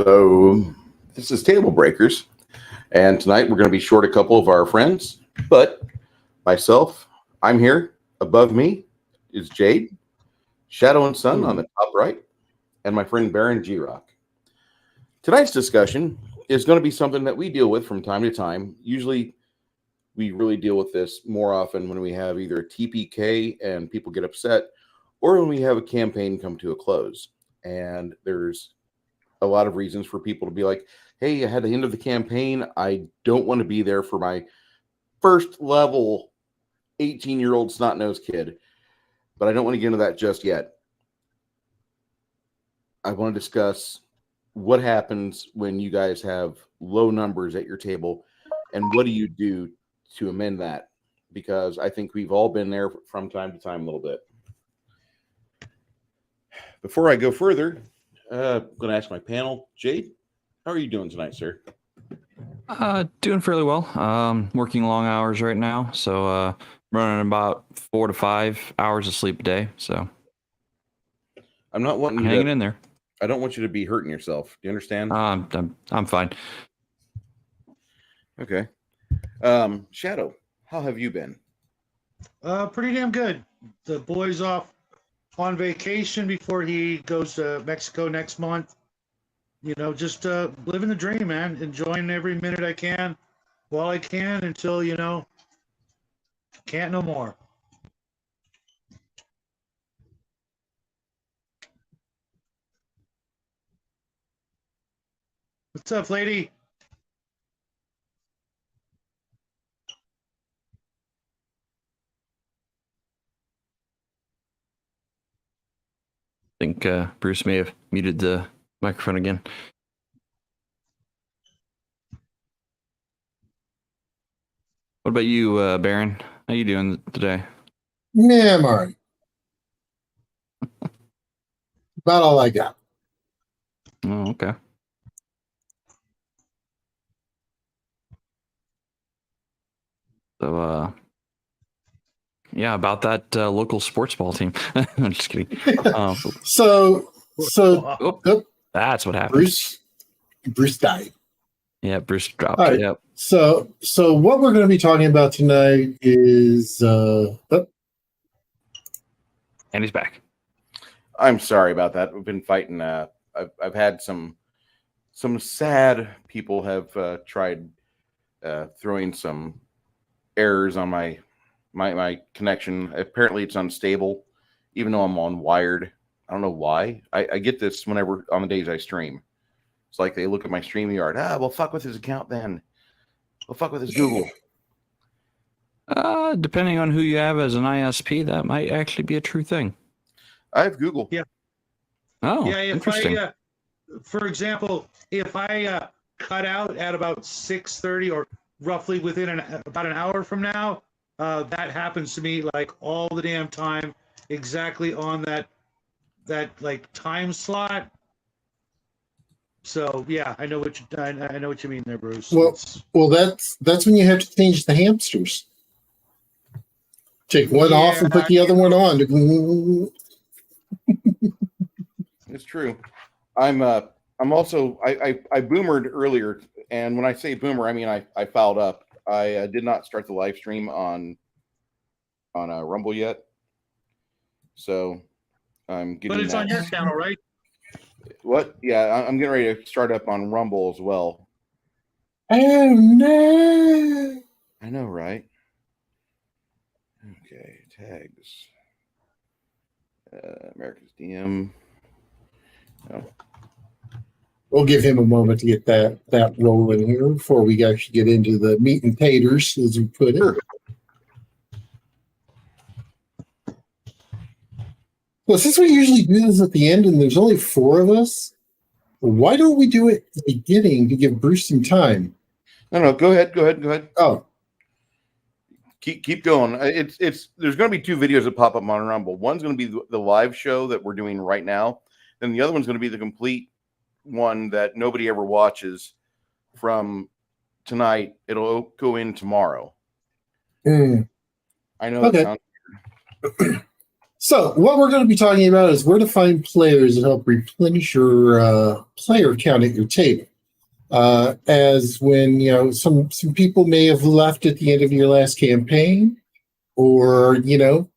So this is Tablebreakers, and tonight we're going to be short a couple of our friends, but myself, I'm here. Above me is Jaide, Shadow and Sun on the top right, and my friend Baron G-Rock. Tonight's discussion is going to be something that we deal with from time to time. Usually we really deal with this more often when we have either a TPK and people get upset, or when we have a campaign come to a close. And there's a lot of reasons for people to be like, hey, I had the end of the campaign. I don't want to be there for my first level 18-year-old snot-nosed kid, but I don't want to get into that just yet. I want to discuss what happens when you guys have low numbers at your table, and what do you do to amend that? Because I think we've all been there from time to time a little bit. Before I go further, I'm going to ask my panel, Jaide, how are you doing tonight, sir? Doing fairly well. Working long hours right now, so running about 4 to 5 hours of sleep a day. So I'm not wanting hanging in there. I don't want you to be hurting yourself. Do you understand? I'm fine. Okay. Shadow, how have you been? Pretty damn good. The boy's off on vacation before he goes to Mexico next month. You know, just living the dream, man. Enjoying every minute I can while I can until, you know, can't no more. What's up, lady? I think Bruce may have muted the microphone again. What about you, Baron? How you doing today? Yeah, I'm all right. About all I got. Oh, okay. So, yeah, about that local sports ball team. I'm just kidding. So That's what happened. Bruce died. Yeah, Bruce dropped. All right. Yep. So what we're going to be talking about tonight is and he's back. I'm sorry about that. We've been fighting. I've had some sad people have tried throwing some errors on my connection. Apparently, it's unstable, even though I'm on wired. I don't know why. I get this whenever on the days I stream. It's like they look at my StreamYard. Well, fuck with his account then. Well, fuck with his Google. Depending on who you have as an ISP, that might actually be a true thing. I have Google. Yeah. Oh, yeah. interesting. For example, if I cut out at about 6:30 or roughly within about an hour from now, that happens to me like all the damn time, exactly on that like time slot. So yeah, I know what you mean there, Bruce. Well, that's when you have to change the hamsters. Take one off and put the other one on. It's true. I'm also I boomered earlier, and when I say boomer, I mean I fouled up. I did not start the live stream on Rumble yet, so I'm getting. But it's on your channel, right? What? Yeah, I'm getting ready to start up on Rumble as well. Oh no! I know, right? Okay, tags. America's DM. Oh. We'll give him a moment to get that rolling here before we actually get into the meat and taters, as we put it. Sure. Well, since we usually do this at the end and there's only 4 of us, why don't we do it at the beginning to give Bruce some time? No, go ahead. Oh. Keep going. It's there's going to be 2 videos that pop up on Rumble. One's going to be the live show that we're doing right now. Then the other one's going to be the complete one that nobody ever watches from tonight. It'll go in tomorrow. I know. Okay. So what we're going to be talking about is where to find players that help replenish your player count at your table. As when some people may have left at the end of your last campaign, or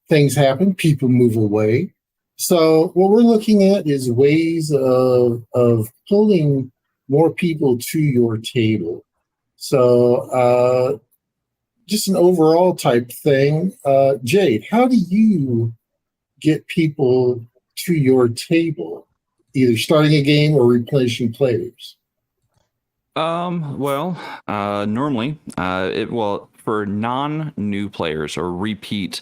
things happen, people move away. So what we're looking at is ways of pulling more people to your table. So just an overall type thing. Jaide, how do you get people to your table, either starting a game or replenishing players? Normally, for non-new players or repeat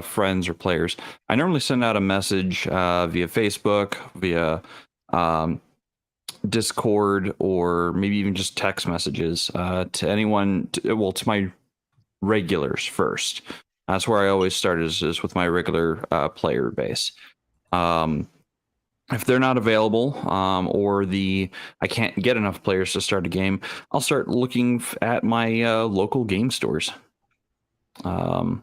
friends or players, I normally send out a message via Facebook, via Discord, or maybe even just text messages to anyone. To my regulars first. That's where I always start is with my regular player base. If they're not available, or I can't get enough players to start a game, I'll start looking at my local game stores. Back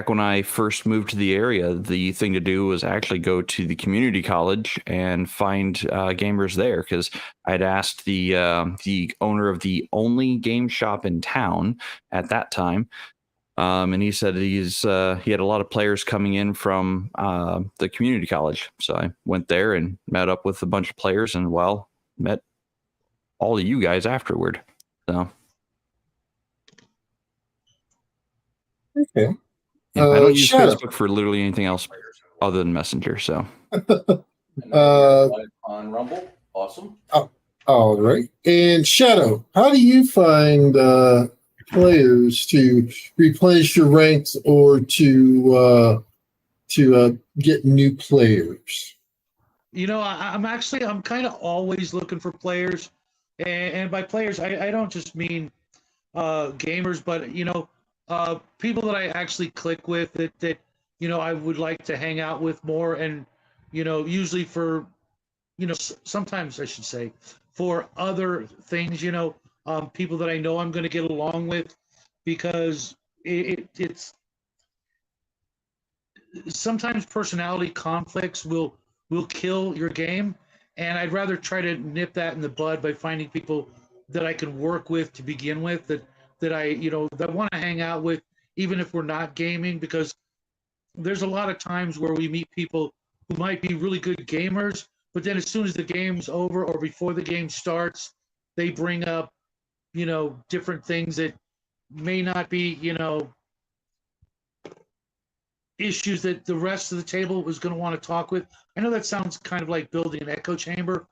when I first moved to the area, the thing to do was actually go to the community college and find gamers there, because I'd asked the owner of the only game shop in town at that time. And he said he had a lot of players coming in from the community college. So I went there and met up with a bunch of players, and met all of you guys afterward. So okay. Yeah, I don't use Shadow. Facebook for literally anything else other than Messenger. So on Rumble, awesome. All right. And Shadow, how do you find players to replenish your ranks or to get new players? I'm kind of always looking for players, and by players I don't just mean gamers, but people that I actually click with that I would like to hang out with more, and usually for sometimes I should say for other things, people that I know I'm going to get along with, because it's sometimes personality conflicts will kill your game, and I'd rather try to nip that in the bud by finding people that I can work with to begin with, that I that want to hang out with, even if we're not gaming, because there's a lot of times where we meet people who might be really good gamers, but then as soon as the game's over or before the game starts, they bring up different things that may not be issues that the rest of the table was going to want to talk with. I know that sounds kind of like building an echo chamber,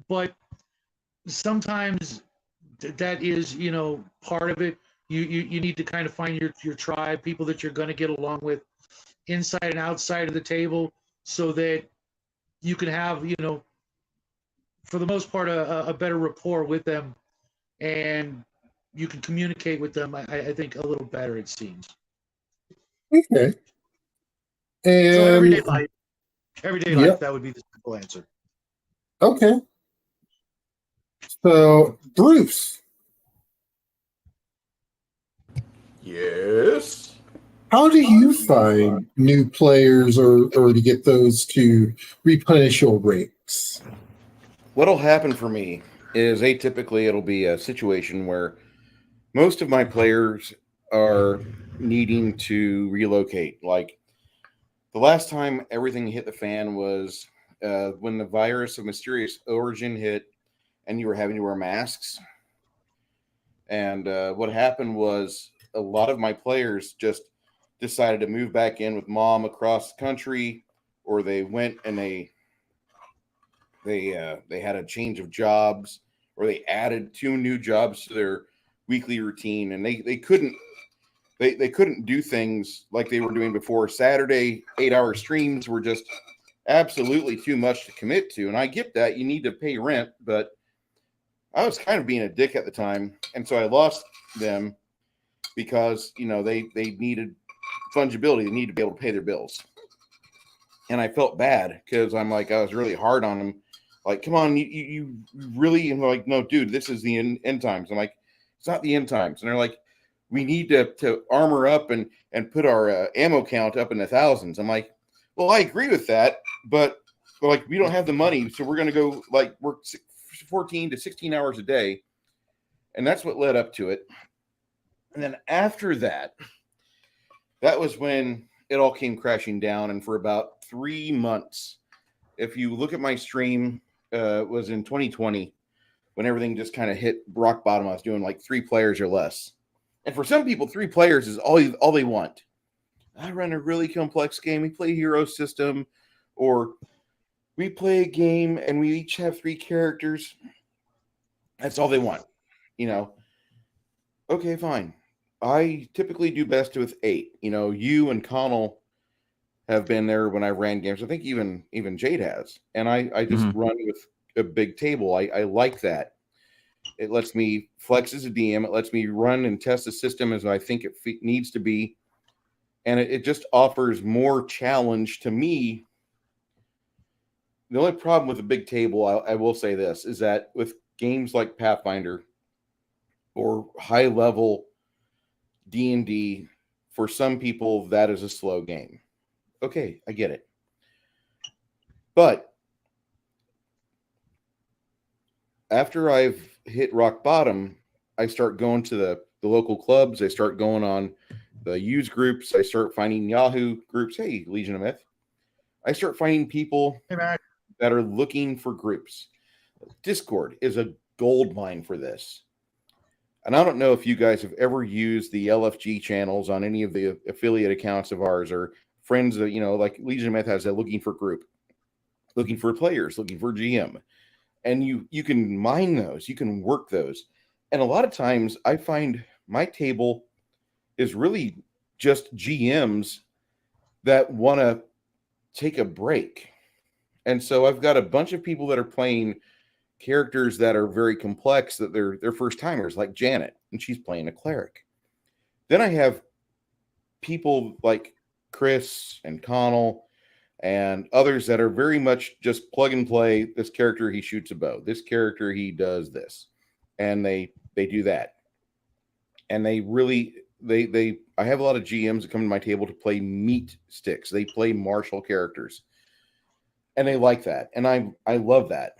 but sometimes that is part of it. You need to kind of find your tribe, people that you're going to get along with inside and outside of the table, so that you can have for the most part a better rapport with them, and you can communicate with them, I think, a little better, it seems. Okay. And so everyday life, that would be the simple answer. Okay. So Bruce, Yes. how do you find new players or to get those to replenish your ranks? What'll happen for me is atypically it'll be a situation where most of my players are needing to relocate. Like the last time everything hit the fan was when the virus of mysterious origin hit and you were having to wear masks. And what happened was a lot of my players just decided to move back in with mom across the country, or they went and they had a change of jobs, or they added 2 new jobs to their weekly routine, and they couldn't do things like they were doing before. Saturday 8-hour streams were just absolutely too much to commit to, and I get that you need to pay rent, but I was kind of being a dick at the time, and so I lost them because they needed fungibility. They needed to be able to pay their bills, and I felt bad because I was really hard on them. Like, come on, you really? And they're like, no, dude, this is the end times. I'm like, it's not the end times. And they're like, we need to armor up and put our ammo count up in the thousands. I'm like, well, I agree with that, but like we don't have the money, so we're going to go like work 14 to 16 hours a day. And that's what led up to it. And then after that, that was when it all came crashing down. And for about 3 months, if you look at my stream, it was in 2020 when everything just kind of hit rock bottom. I was doing like 3 players or less. And for some people, 3 players is all they want. I run a really complex game. We play hero system, or we play a game and we each have 3 characters. That's all they want, you know. Okay, fine. I typically do best with 8. You know, you and Connell have been there when I ran games. I think even Jaide has. And I just run with a big table. I like that. It lets me flex as a DM. It lets me run and test the system as I think it needs to be. And it just offers more challenge to me. The only problem with a big table, I will say this, is that with games like Pathfinder or high-level D&D, for some people, that is a slow game. Okay, I get it. But after I've hit rock bottom, I start going to the local clubs. I start going on the use groups. I start finding Yahoo groups. Hey, Legion of Myth. I start finding people that are looking for groups. Discord is a gold mine for this. And I don't know if you guys have ever used the LFG channels on any of the affiliate accounts of ours, or friends that, you know, like Legion of Myth has that looking for group, looking for players, looking for GM. And you can mine those, you can work those. And a lot of times I find my table is really just GMs that want to take a break. And so I've got a bunch of people that are playing characters that are very complex, that they're first timers, like Janet, and she's playing a cleric. Then I have people like Chris and Connell and others that are very much just plug and play. This character, he shoots a bow. This character, he does this. And they do that. And they really, I have a lot of GMs that come to my table to play meat sticks. They play martial characters. And they like that. And I love that.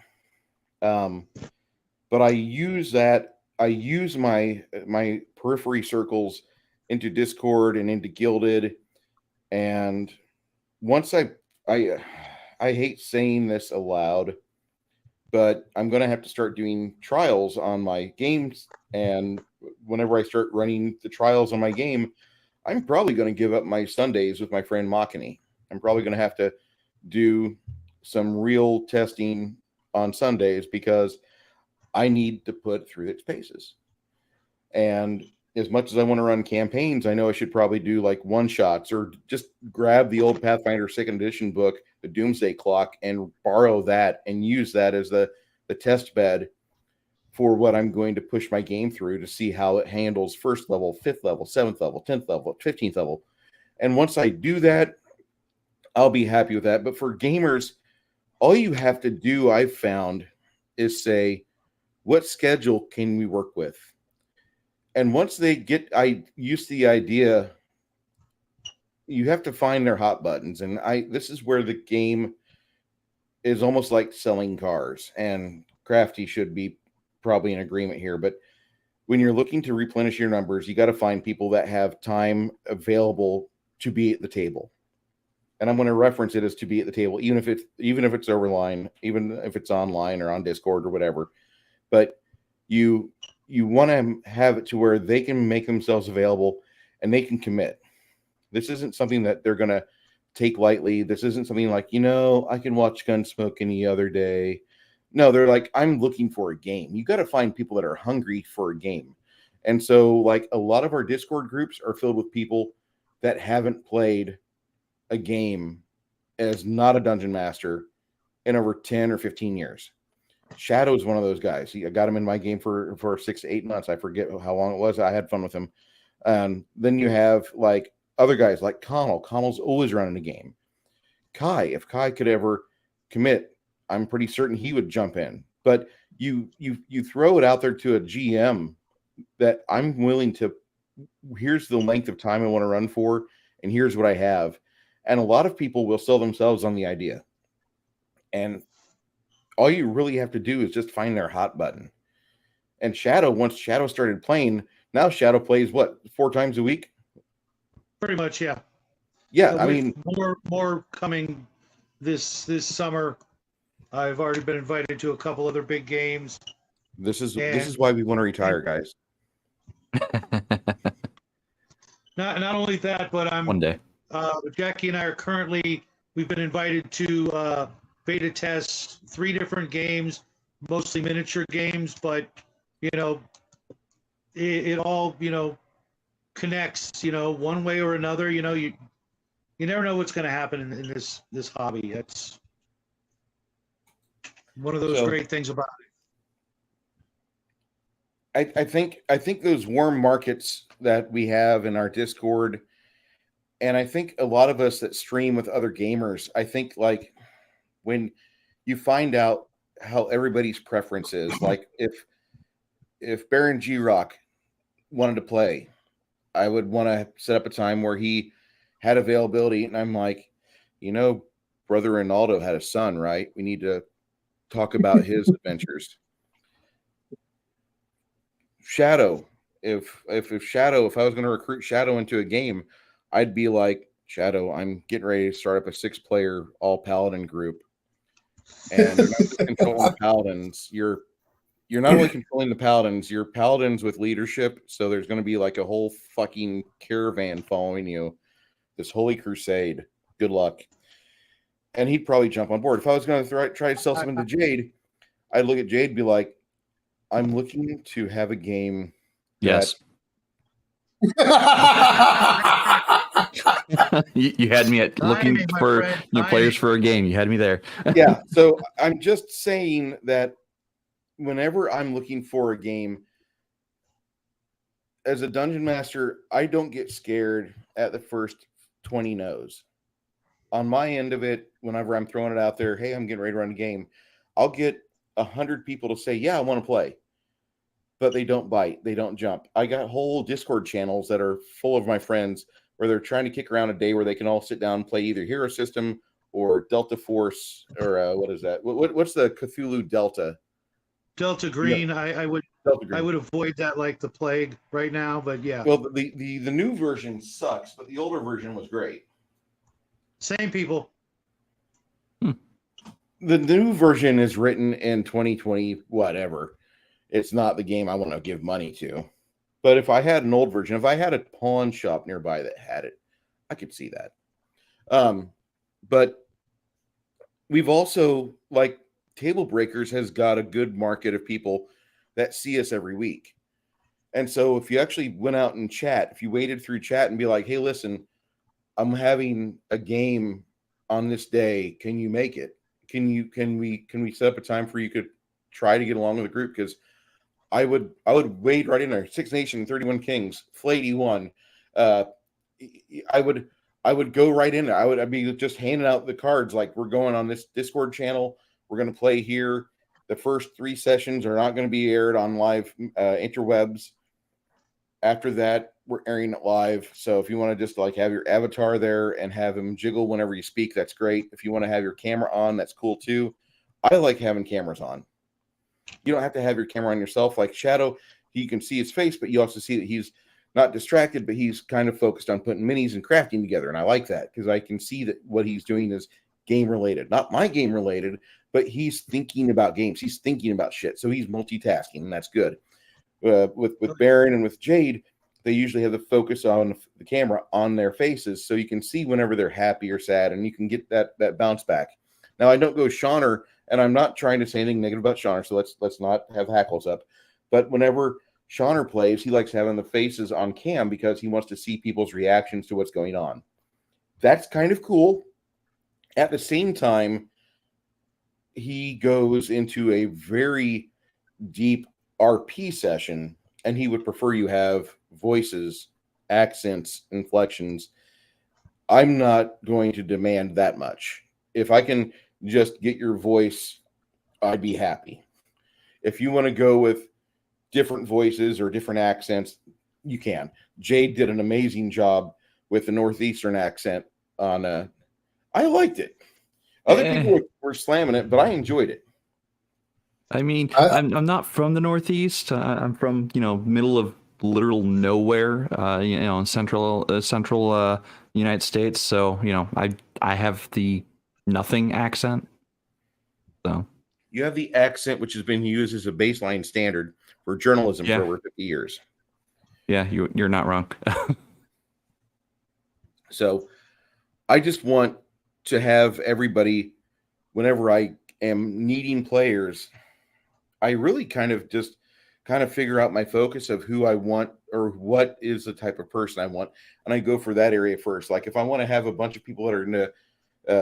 But I use my periphery circles into Discord and into Gilded. And once I hate saying this aloud, but I'm going to have to start doing trials on my games. And whenever I start running the trials on my game, I'm probably going to give up my Sundays with my friend Machini. I'm probably going to have to do some real testing on Sundays because I need to put through its paces. And as much as I want to run campaigns, I know I should probably do like one shots, or just grab the old Pathfinder 2nd edition book, the Doomsday Clock, and borrow that and use that as the test bed for what I'm going to push my game through to see how it handles 1st level, 5th level, 7th level, 10th level, 15th level. And once I do that, I'll be happy with that. But for gamers, all you have to do, I've found, is say, what schedule can we work with? And once they get used to the idea, you have to find their hot buttons. And this is where the game is almost like selling cars. And Crafty should be probably in agreement here. But when you're looking to replenish your numbers, you got to find people that have time available to be at the table. And I'm going to reference it as to be at the table, even if it's overline, even if it's online or on Discord or whatever. But you want to have it to where they can make themselves available and they can commit. This isn't something that they're going to take lightly. This isn't something like, I can watch Gunsmoke any other day. No, they're like, I'm looking for a game. You got to find people that are hungry for a game. And so like a lot of our Discord groups are filled with people that haven't played a game as not a dungeon master in over 10 or 15 years. Shadow is one of those guys. I got him in my game for 6 to 8 months. I forget how long it was. I had fun with him. Then you have like other guys like Connell. Connell's always running a game. Kai, if Kai could ever commit, I'm pretty certain he would jump in. But you throw it out there to a GM that I'm willing to, here's the length of time I want to run for, and here's what I have. And a lot of people will sell themselves on the idea. And all you really have to do is just find their hot button. And Shadow, once Shadow started playing, now Shadow plays what, 4 times a week? Pretty much, yeah. Yeah, I With mean, more coming this summer. I've already been invited to a couple other big games. this is why we want to retire, guys. Not only that, but One day. Jackie and I are currently, we've been invited to beta test 3 different games, mostly miniature games, but you know, it all, you know, connects, you know, one way or another. You know, you never know what's going to happen in this hobby. That's one of those great things about it. I think those warm markets that we have in our Discord, and I think a lot of us that stream with other gamers, I think like when you find out how everybody's preference is, like if Baron G Rock wanted to play, I would want to set up a time where he had availability, and I'm like, you know, brother Ronaldo had a son, right? We need to talk about his adventures. Shadow, if I was going to recruit Shadow into a game, I'd be like, Shadow, I'm getting ready to start up a 6-player all paladin group, and you're not just controlling the paladins. You're not only controlling the paladins, you're paladins with leadership. So there's going to be like a whole fucking caravan following you, this holy crusade. Good luck. And he'd probably jump on board. If I was going to try to sell something to Jaide, I'd look at Jaide and be like, I'm looking to have a game. Yes. you had me at looking for players for a game. You had me there. Yeah. So I'm just saying that whenever I'm looking for a game, as a dungeon master, I don't get scared at the first 20 no's. On my end of it, whenever I'm throwing it out there, hey, I'm getting ready to run a game, I'll get 100 people to say, yeah, I want to play. But they don't bite. They don't jump. I got whole Discord channels that are full of my friends where they're trying to kick around a day where they can all sit down and play either Hero System or Delta Force or what is that? What's the Cthulhu Delta? Delta Green. Yeah. I would avoid that like the plague right now. But yeah. Well, the new version sucks, but the older version was great. Same people. The new version is written in 2020, whatever. It's not the game I want to give money to. But if I had an old version, if I had a pawn shop nearby that had it, I could see that. But we've also, like, Tablebreakers has got a good market of people that see us every week. And so if you actually went out and chat, if you waded through chat and be like, hey, listen, I'm having a game on this day. Can you make it? Can we set up a time for you could try to get along with the group? Because I would wade right in there. 6 Nations, 31 Kings, Flayed 1. I would go right in there. I'd be just handing out the cards like, we're going on this Discord channel. We're going to play here. The first 3 sessions are not going to be aired on live interwebs. After that, we're airing it live. So if you want to just like have your avatar there and have him jiggle whenever you speak, that's great. If you want to have your camera on, that's cool too. I like having cameras on. You don't have to have your camera on yourself. Like Shadow, you can see his face, but you also see that he's not distracted, but he's kind of focused on putting minis and crafting together. And I like that because I can see that what he's doing is game related, not my game related, but he's thinking about games. He's thinking about shit. So he's multitasking, and that's good. With Baron and with Jaide, they usually have the focus on the camera on their faces, so you can see whenever they're happy or sad, and you can get that bounce back. Now, I don't go Shauner, and I'm not trying to say anything negative about Shauner, so let's not have hackles up. But whenever Shauner plays, he likes having the faces on cam because he wants to see people's reactions to what's going on. That's kind of cool. At the same time, he goes into a very deep RP session, and he would prefer you have voices, accents, inflections. I'm not going to demand that much. If I can just get your voice, I'd be happy. If you want to go with different voices or different accents, you can. Jaide did an amazing job with the Northeastern accent on I liked it. Other Eh. people were slamming it, but I enjoyed it. I mean, I- I'm not from the Northeast. I'm from middle of literal nowhere. In central United States. So I have the nothing accent. So You have the accent, which has been used as a baseline standard for journalism Yeah. for over 50 years. yeah, you're not wrong. So I just want to have everybody, whenever I am needing players, I really kind of figure out my focus of who I want or what is the type of person I want. And I go for that area first. Like if I want to have a bunch of people that are into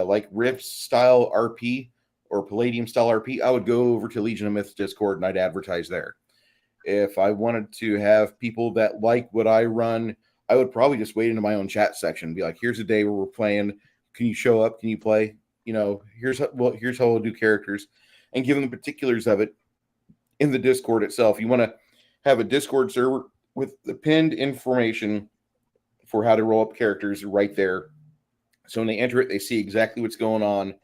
like Rift style RP or Palladium style RP, I would go over to Legion of Myths Discord and I'd advertise there. If I wanted to have people that like what I run, I would probably just wait into my own chat section and be like, here's a day where we're playing. Can you show up? Can you play? Here's how we'll do characters, and give them the particulars of it in the Discord itself. You want to have a Discord server with the pinned information for how to roll up characters right there. So when they enter it, they see exactly what's going on,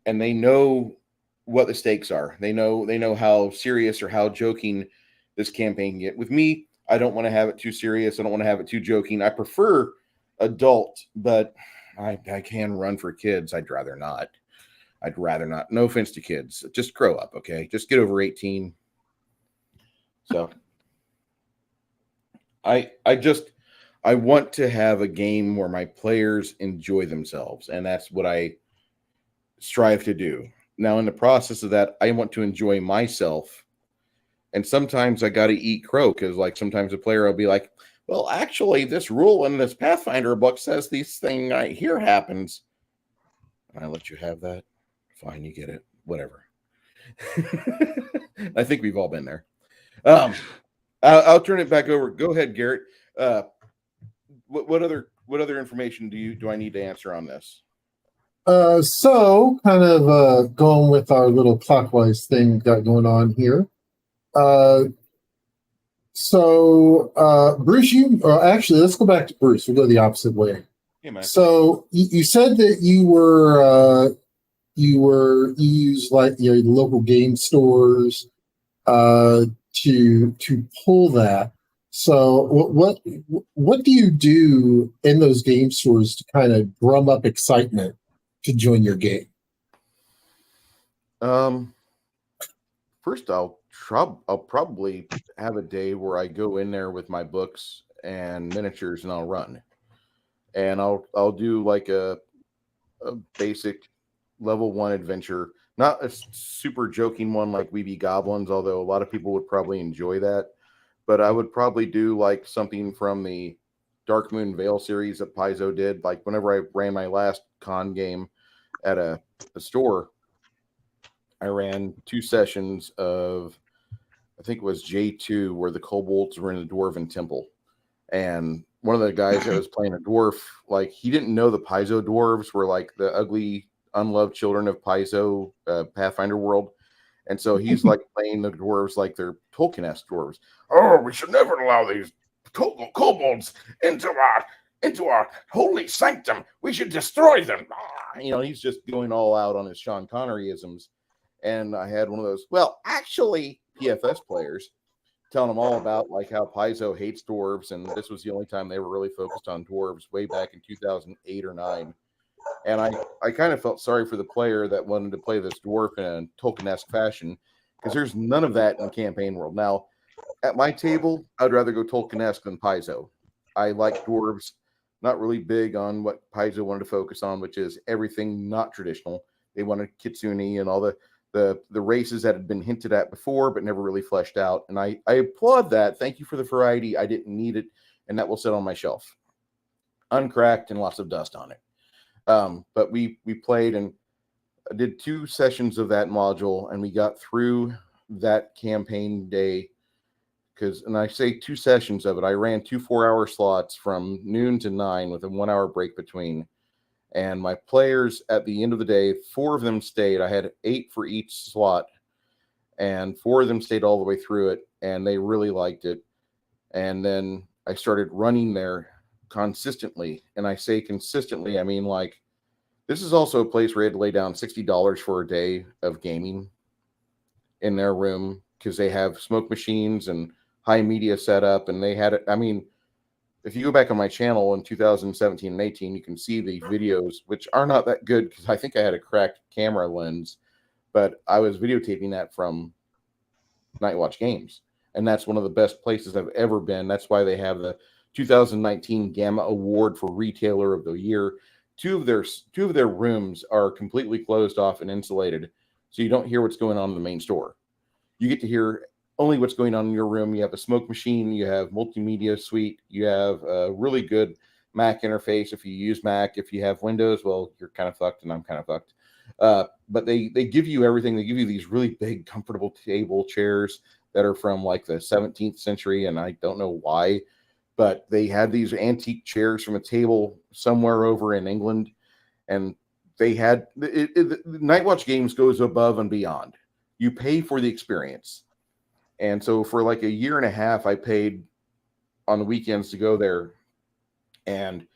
and they know what the stakes are. They know how serious or how joking this campaign can get. With me, I don't want to have it too serious. I don't want to have it too joking. I prefer adult, but I can run for kids. I'd rather not. No offense to kids. Just grow up, okay? Just get over 18. So I want to have a game where my players enjoy themselves, and that's what I strive to do. Now, in the process of that, I want to enjoy myself. And sometimes I got to eat crow because, like, sometimes a player will be like, well, actually, this rule in this Pathfinder book says this thing right here happens. And I let you have that. Fine, you get it. Whatever. I think we've all been there. I'll turn it back over. Go ahead, Garrett. What other information do I need to answer on this? So kind of going with our little clockwise thing got going on here. Bruce, actually, let's go back to Bruce. We'll go the opposite way. Yeah, man. So you said that you use like the local game stores to pull that. So what do you do in those game stores to kind of drum up excitement to join your game? First, I'll probably have a day where I go in there with my books and miniatures, and I'll run, and I'll do like a basic level 1 adventure, not a super joking one like We Be Goblins, although a lot of people would probably enjoy that. But I would probably do like something from the Dark Moon Veil series that Paizo did. Like whenever I ran my last con game at a store, I ran 2 sessions of, I think it was J2, where the kobolds were in a dwarven temple. And one of the guys that was playing a dwarf, like, he didn't know the Paizo dwarves were like the ugly, unloved children of Paizo Pathfinder world. And so he's like playing the dwarves like they're Tolkien-esque dwarves. Oh, we should never allow these kobolds into our holy sanctum. We should destroy them. He's just going all out on his Sean Connery-isms. And I had one of those, well, actually, PFS players telling them all about like how Paizo hates dwarves, and this was the only time they were really focused on dwarves way back in 2008 or 9. And I kind of felt sorry for the player that wanted to play this dwarf in a Tolkien-esque fashion, because there's none of that in the campaign world. Now, at my table, I'd rather go Tolkien-esque than Paizo. I like dwarves, not really big on what Paizo wanted to focus on, which is everything not traditional. They wanted Kitsune and all the races that had been hinted at before but never really fleshed out. And I applaud that. Thank you for the variety. I didn't need it, and that will sit on my shelf, uncracked and lots of dust on it. But we played and did 2 sessions of that module, and we got through that campaign day. And I say 2 sessions of it. I ran 2 4-hour slots from noon to 9 with a 1-hour break between. And my players at the end of the day, 4 of them stayed. I had 8 for each slot, and 4 of them stayed all the way through it, and they really liked it. And then I started running there consistently. And I say consistently, I mean like This is also a place where you had to lay down $60 for a day of gaming in their room because they have smoke machines and high media setup, and they had it. I mean, if you go back on my channel in 2017 and 18, you can see the videos, which are not that good because I think I had a cracked camera lens, but I was videotaping that from Night Watch Games, and that's one of the best places I've ever been. That's why they have the 2019 Gamma Award for Retailer of the Year. Two of their rooms are completely closed off and insulated, so you don't hear what's going on in the main store. You get to hear only what's going on in your room. You have a smoke machine, you have multimedia suite, you have a really good Mac interface. If you use Mac, if you have Windows, well, you're kind of fucked, and I'm kind of fucked. But they give you everything. They give you these really big, comfortable table chairs that are from like the 17th century, and I don't know why, but they had these antique chairs from a table somewhere over in England, and they had Night Watch Games goes above and beyond. You pay for the experience. And so for like a year and a half, I paid on the weekends to go there, and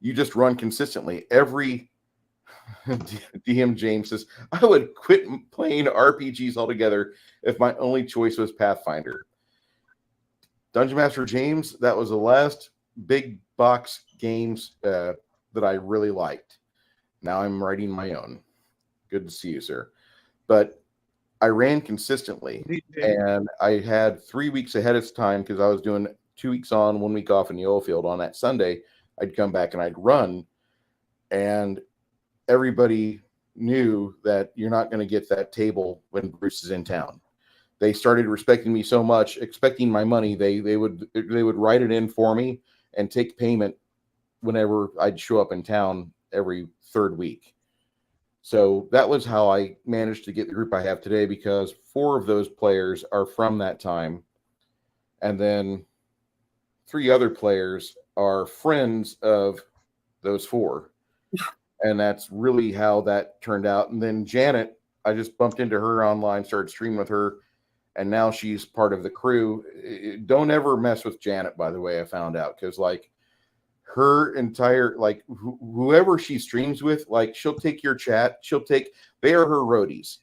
you just run consistently. Every DM James says, I would quit playing RPGs altogether if my only choice was Pathfinder. Dungeon Master James, that was the last big box games that I really liked. Now I'm writing my own. Good to see you, sir. But I ran consistently, and I had 3 weeks ahead of time because I was doing 2 weeks on, 1 week off in the oil field. On that Sunday, I'd come back and I'd run, and everybody knew that you're not going to get that table when Bruce is in town. They started respecting me so much, expecting my money. They would write it in for me and take payment whenever I'd show up in town every third week. So that was how I managed to get the group I have today, because 4 of those players are from that time. And then 3 other players are friends of those 4. And that's really how that turned out. And then Janet, I just bumped into her online, started streaming with her, and now she's part of the crew. Don't ever mess with Janet, by the way, I found out, because like her entire, like whoever she streams with, like she'll take your chat, they are her roadies.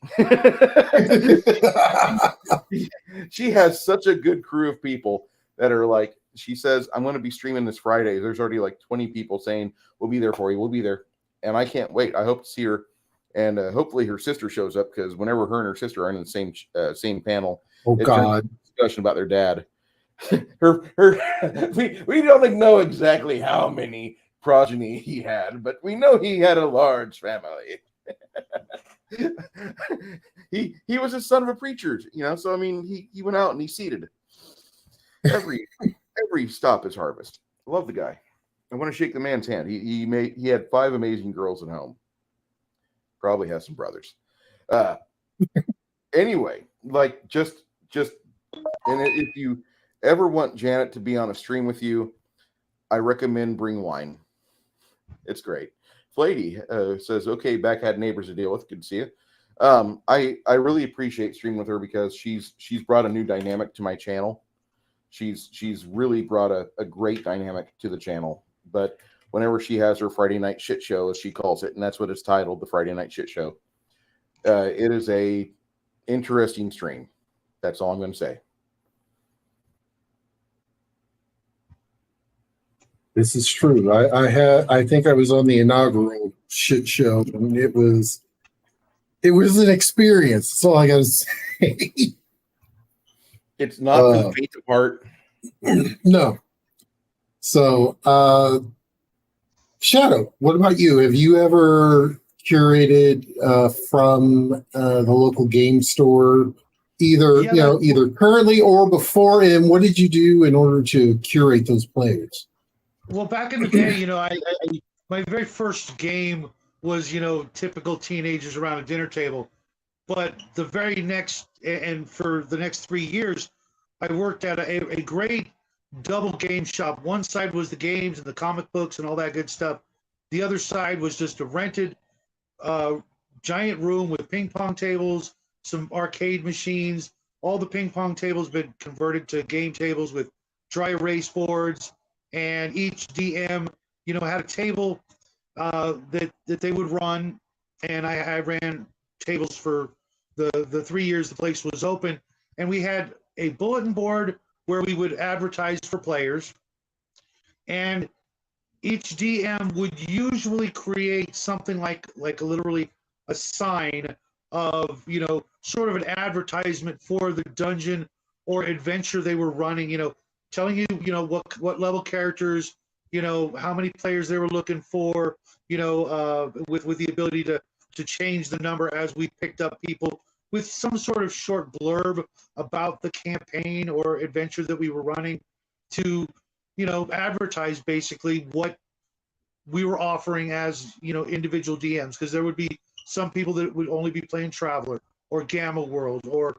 She has such a good crew of people that are like, she says, I'm going to be streaming this Friday. There's already like 20 people saying, we'll be there for you. We'll be there. And I can't wait. I hope to see her. And hopefully her sister shows up, because whenever her and her sister are in the same panel, Oh God, discussion about their dad. We don't know exactly how many progeny he had, but we know he had a large family. he was a son of a preacher, so I mean he went out and he seeded. Every stop is harvest. I love the guy. I want to shake the man's hand. He had 5 amazing girls at home. Probably has some brothers. Anyway, like just and if you ever want Janet to be on a stream with you, I recommend Bring Wine. It's great. Flady says, okay, back had neighbors to deal with. Good to see you. I really appreciate streaming with her, because she's brought a new dynamic to my channel. She's really brought a great dynamic to the channel. But whenever she has her Friday night shit show, as she calls it, and that's what it's titled, the Friday night shit show, it is a interesting stream. That's all I'm going to say. this is true. I think I was on the inaugural shit show, and it was an experience. That's all I got to say. It's not for the faint of heart. No. So, Shadow, what about you? Have you ever curated from the local game store, either either currently or before? And what did you do in order to curate those players? Well, back in the day, my very first game was, typical teenagers around a dinner table. But the very next, and for the next 3 years, I worked at a great double game shop. One side was the games and the comic books and all that good stuff. The other side was just a rented giant room with ping pong tables, some arcade machines. All the ping pong tables been converted to game tables with dry erase boards, and each DM, had a table that they would run, and I ran tables for the 3 years the place was open, and we had a bulletin board where we would advertise for players, and each DM would usually create something like literally a sign of, sort of an advertisement for the dungeon or adventure they were running, telling you, what level characters, how many players they were looking for, with the ability to change the number as we picked up people, with some sort of short blurb about the campaign or adventure that we were running, to advertise basically what we were offering as individual DMs, because there would be some people that would only be playing Traveler or Gamma World or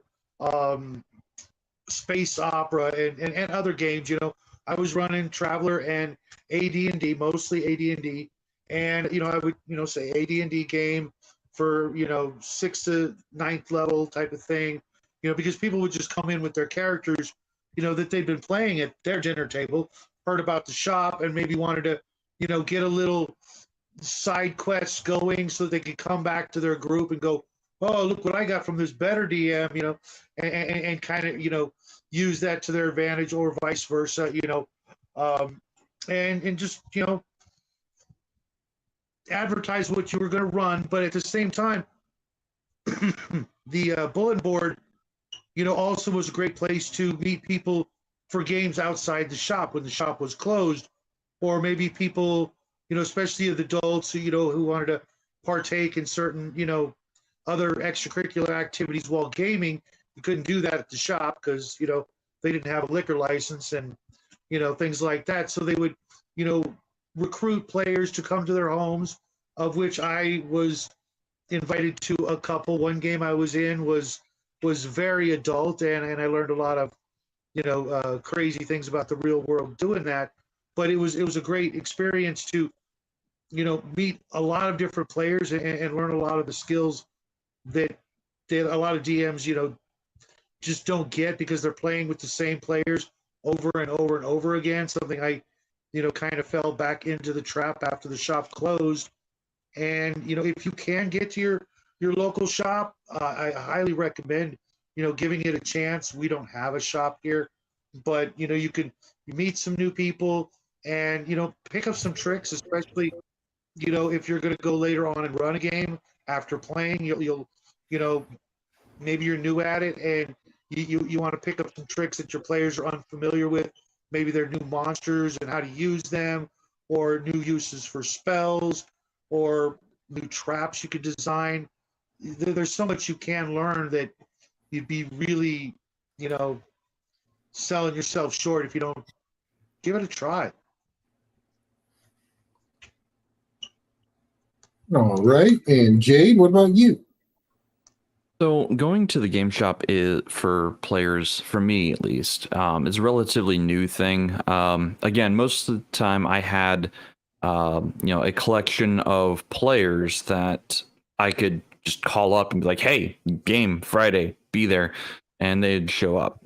Space Opera and other games. I was running Traveler and AD&D, mostly AD&D, and I would say AD&D game for 6th to 9th level type of thing, because people would just come in with their characters that they'd been playing at their dinner table, heard about the shop, and maybe wanted to get a little side quest going so they could come back to their group and go, oh, look what I got from this better DM, and kind of use that to their advantage, or vice versa, and just advertise what you were going to run. But at the same time, the bulletin board also was a great place to meet people for games outside the shop when the shop was closed, or maybe people, especially the adults who wanted to partake in certain, other extracurricular activities while gaming. You couldn't do that at the shop because, they didn't have a liquor license and, things like that. So they would, recruit players to come to their homes, of which I was invited to a couple. One game I was in was very adult, and I learned a lot of, crazy things about the real world doing that. But it was a great experience to, meet a lot of different players and learn a lot of the skills that a lot of DMs, just don't get, because they're playing with the same players over and over and over again. Something I, kind of fell back into the trap after the shop closed. And, if you can get to your local shop, I highly recommend, giving it a chance. We don't have a shop here, but, you can meet some new people and, pick up some tricks, especially, if you're going to go later on and run a game after playing. You'll maybe you're new at it, and you want to pick up some tricks that your players are unfamiliar with. Maybe they're new monsters and how to use them, or new uses for spells, or new traps you could design. There's so much you can learn that you'd be really, selling yourself short if you don't give it a try. All right. And Jaide, what about you? So going to the game shop is, for players, for me at least, is a relatively new thing. Again, most of the time I had, a collection of players that I could just call up and be like, hey, game Friday, be there, and they'd show up.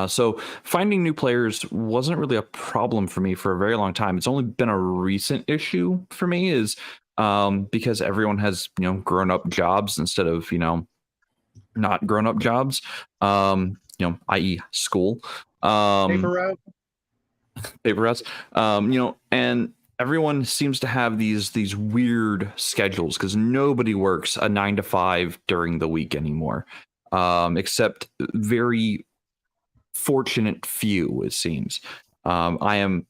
So finding new players wasn't really a problem for me for a very long time. It's only been a recent issue for me, is because everyone has, grown up jobs instead of, not grown up jobs, i.e. school, Paper routes, and everyone seems to have these weird schedules because nobody works a 9 to 5 during the week anymore, except very fortunate few, it seems. I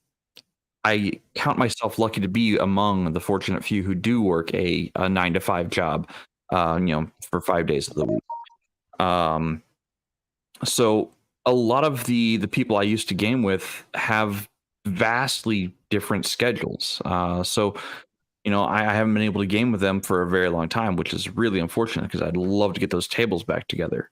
count myself lucky to be among the fortunate few who do work a 9 to 5 job, for 5 days of the week. So a lot of the people I used to game with have vastly different schedules. So, I haven't been able to game with them for a very long time, which is really unfortunate because I'd love to get those tables back together.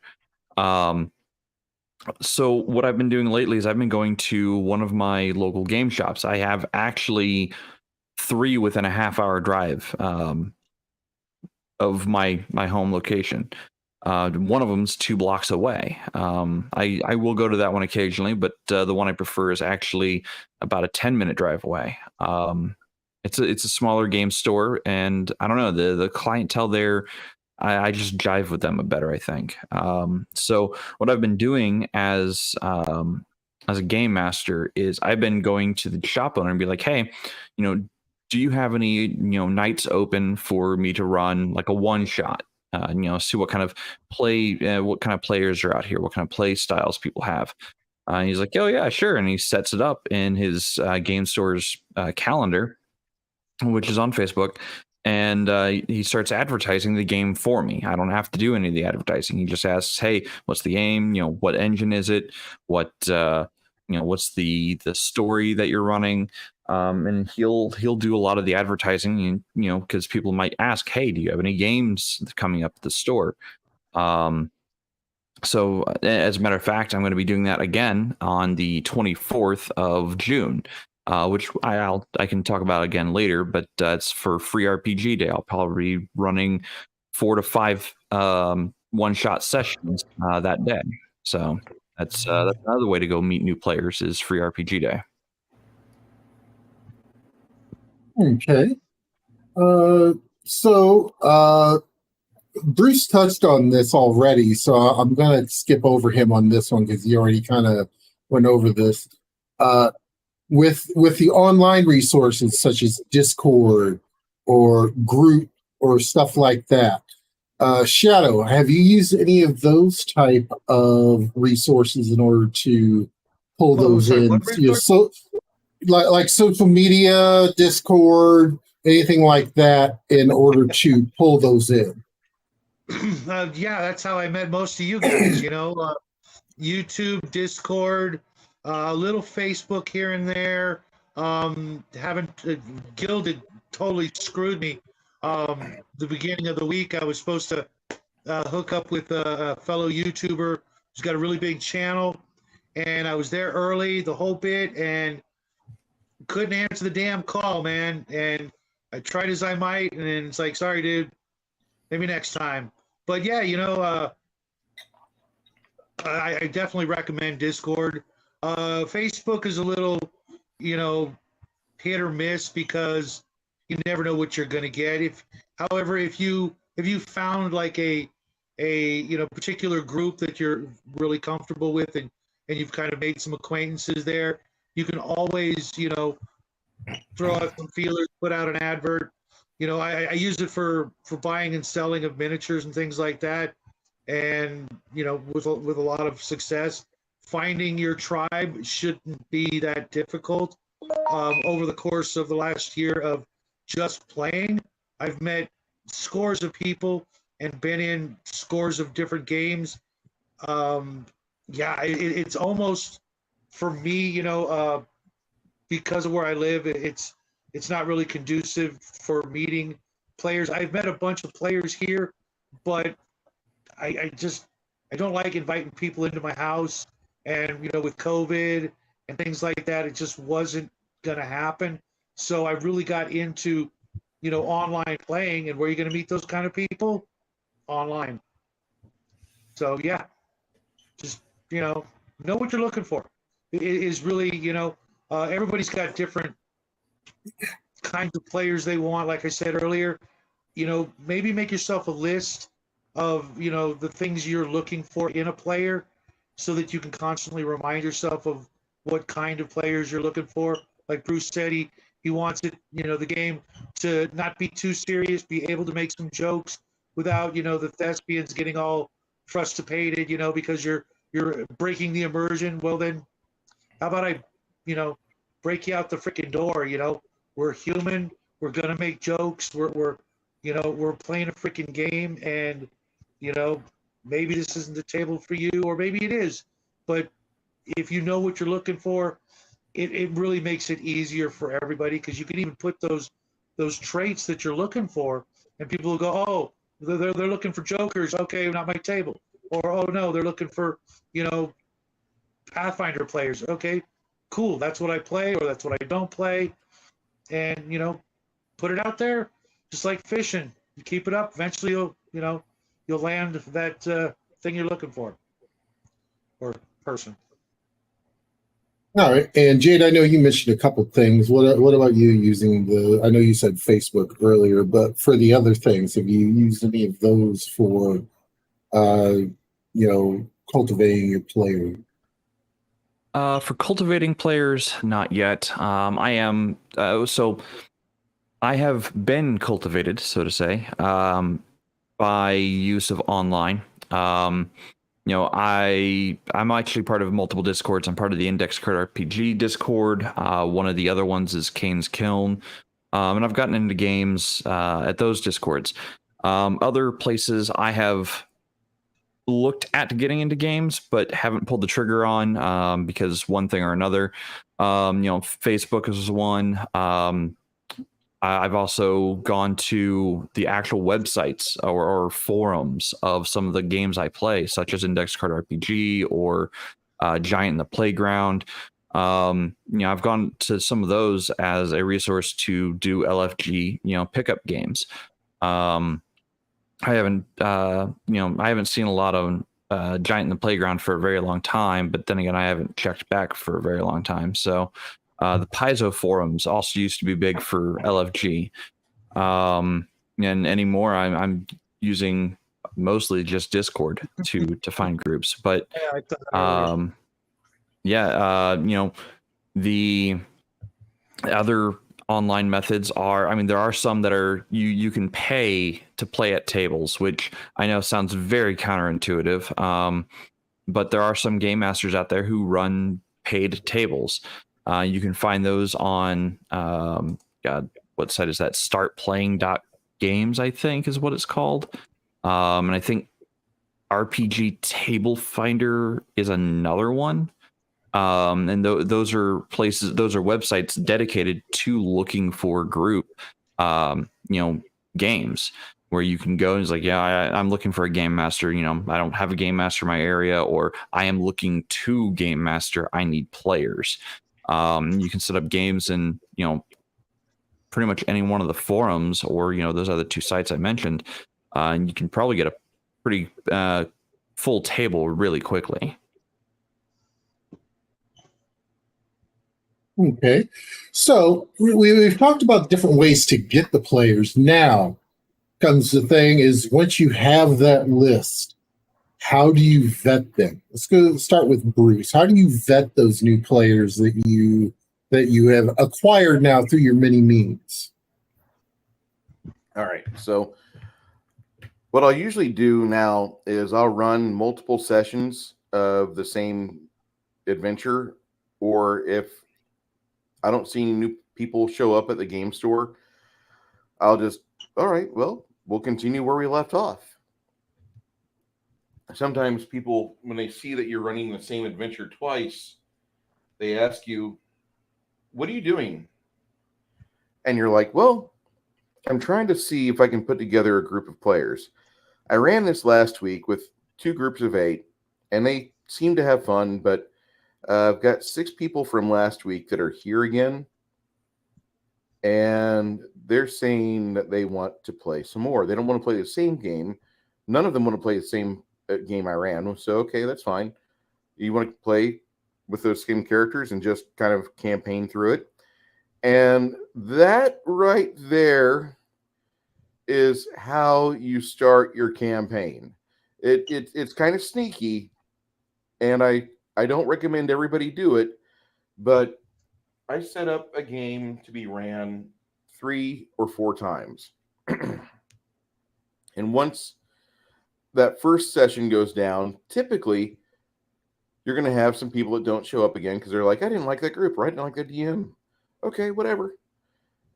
So what I've been doing lately is I've been going to one of my local game shops. I have actually 3 within a half-hour drive of my home location. One of them's 2 blocks away. I will go to that one occasionally, but the one I prefer is actually about a 10-minute drive away. it's a smaller game store, and I don't know, the clientele there, I just jive with them a better, I think. So what I've been doing as a game master is I've been going to the shop owner and be like, hey, do you have any nights open for me to run like a one shot? See what kind of what kind of players are out here, what kind of play styles people have. He's like, oh yeah, sure, and he sets it up in his game store's calendar, which is on Facebook, and he starts advertising the game for me. I don't have to do any of the advertising. He just asks, "Hey, what's the game? What engine is it? What what's the story that you're running?" And he'll do a lot of the advertising, because people might ask, "Hey, do you have any games coming up at the store?" So, as a matter of fact, I'm going to be doing that again on the 24th of June, which I can talk about again later. But it's for free RPG day. I'll probably be running 4 to 5 one-shot sessions that day. So that's another way to go meet new players is free RPG day. Okay. So Bruce touched on this already, so I'm going to skip over him on this one because he already kind of went over this. With the online resources such as Discord or Group or stuff like that, Shadow, have you used any of those type of resources in order to pull those in? So like social media, Discord, anything like that, in order to pull those in. Yeah, that's how I met most of you guys. YouTube, Discord, a little Facebook here and there. Haven't Gilded totally screwed me. The beginning of the week, I was supposed to hook up with a fellow YouTuber who's got a really big channel, and I was there early, the whole bit, and couldn't answer the damn call, man. And I tried as I might, and then it's like, sorry, dude, maybe next time. But yeah, I definitely recommend Discord. Facebook is a little, hit or miss because you never know what you're going to get. However, if you found like a particular group that you're really comfortable with, and you've kind of made some acquaintances there, you can always throw out some feelers, put out an advert. I use it for buying and selling of miniatures and things like that, and with a lot of success. Finding your tribe shouldn't be that difficult. Over the course of the last year of just playing, I've met scores of people and been in scores of different games. It's almost, for me, because of where I live, it's not really conducive for meeting players. I've met a bunch of players here, but I don't like inviting people into my house, and with COVID and things like that, it just wasn't gonna happen. So I really got into online playing, and where are you gonna meet those kind of people? Online. So yeah, just know what you're looking for. It is really everybody's got different kinds of players they want. Like I said earlier, maybe make yourself a list of the things you're looking for in a player, so that you can constantly remind yourself of what kind of players you're looking for. Like Bruce said, he wants it, the game to not be too serious, be able to make some jokes without the thespians getting all frustrated, because you're breaking the immersion. Well, then how about I break you out the freaking door? We're human, we're gonna make jokes, we're playing a freaking game, and maybe this isn't the table for you, or maybe it is. But if you know what you're looking for, it really makes it easier for everybody, because you can even put those traits that you're looking for, and people will go, oh, they're looking for jokers, okay, not my table. Or, oh no, they're looking for Pathfinder players, okay, cool, that's what I play, or that's what I don't play. And put it out there, just like fishing. You keep it up, eventually you'll land that thing you're looking for, or person. All right, and Jade, I know you mentioned a couple things. What about you using the? I know you said Facebook earlier, but for the other things, have you used any of those for, cultivating your player? For cultivating players, not yet. I am so I have been cultivated, so to say, by use of online. I'm actually part of multiple Discords. I'm part of the Index Card RPG Discord. One of the other ones is Kane's Kiln. And I've gotten into games at those Discords. Other places I have looked at getting into games, but haven't pulled the trigger on because one thing or another. Facebook is one. I've also gone to the actual websites or forums of some of the games I play, such as Index Card RPG or Giant in the Playground. I've gone to some of those as a resource to do LFG, pickup games. I haven't seen a lot of Giant in the Playground for a very long time, but then again, I haven't checked back for a very long time. So the Paizo forums also used to be big for LFG. And anymore, I'm using mostly just Discord to find groups. But the other online methods are, there are some that are you can pay to play at tables, which I know sounds very counterintuitive. But there are some game masters out there who run paid tables. You can find those on what site is that? Startplaying.games, I think is what it's called. And I think RPG Table Finder is another one. And those are places, those are websites dedicated to looking for group, games where you can go and it's like, I'm looking for a game master. I don't have a game master in my area, or I am looking to game master. I need players. You can set up games in, pretty much any one of the forums or, those other two sites I mentioned. And you can probably get a pretty full table really quickly. Okay, so we've talked about different ways to get the players. Now comes the thing is once you have that list, how do you vet them? Let's start with Bruce. How do you vet those new players that you have acquired now through your many means? All right. So what I'll usually do now is I'll run multiple sessions of the same adventure, or if I don't see any new people show up at the game store, I'll just, all right, well, we'll continue where we left off. Sometimes people, when they see that you're running the same adventure twice, they ask you, what are you doing? And you're like, well, I'm trying to see if I can put together a group of players. I ran this last week with 2 groups of 8, and they seem to have fun, but I've got 6 people from last week that are here again, and they're saying that they want to play some more. They don't want to play the same game. None of them want to play the same game I ran. So, okay, that's fine. You want to play with those same characters and just kind of campaign through it. And that right there is how you start your campaign. It's kind of sneaky, and I don't recommend everybody do it, but I set up a game to be ran 3 or 4 times. And once that first session goes down, typically you're going to have some people that don't show up again because they're like, I didn't like that group, or I didn't like that DM. Okay, whatever.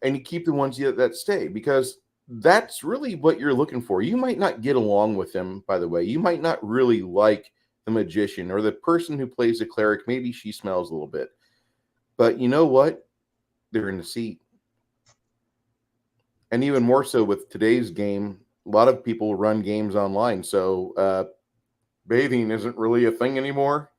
And you keep the ones that stay, because that's really what you're looking for. You might not get along with them, by the way. You might not really like the magician or the person who plays the cleric. Maybe she smells a little bit. But you know what? They're in the seat. And even more so with today's game, a lot of people run games online. So bathing isn't really a thing anymore.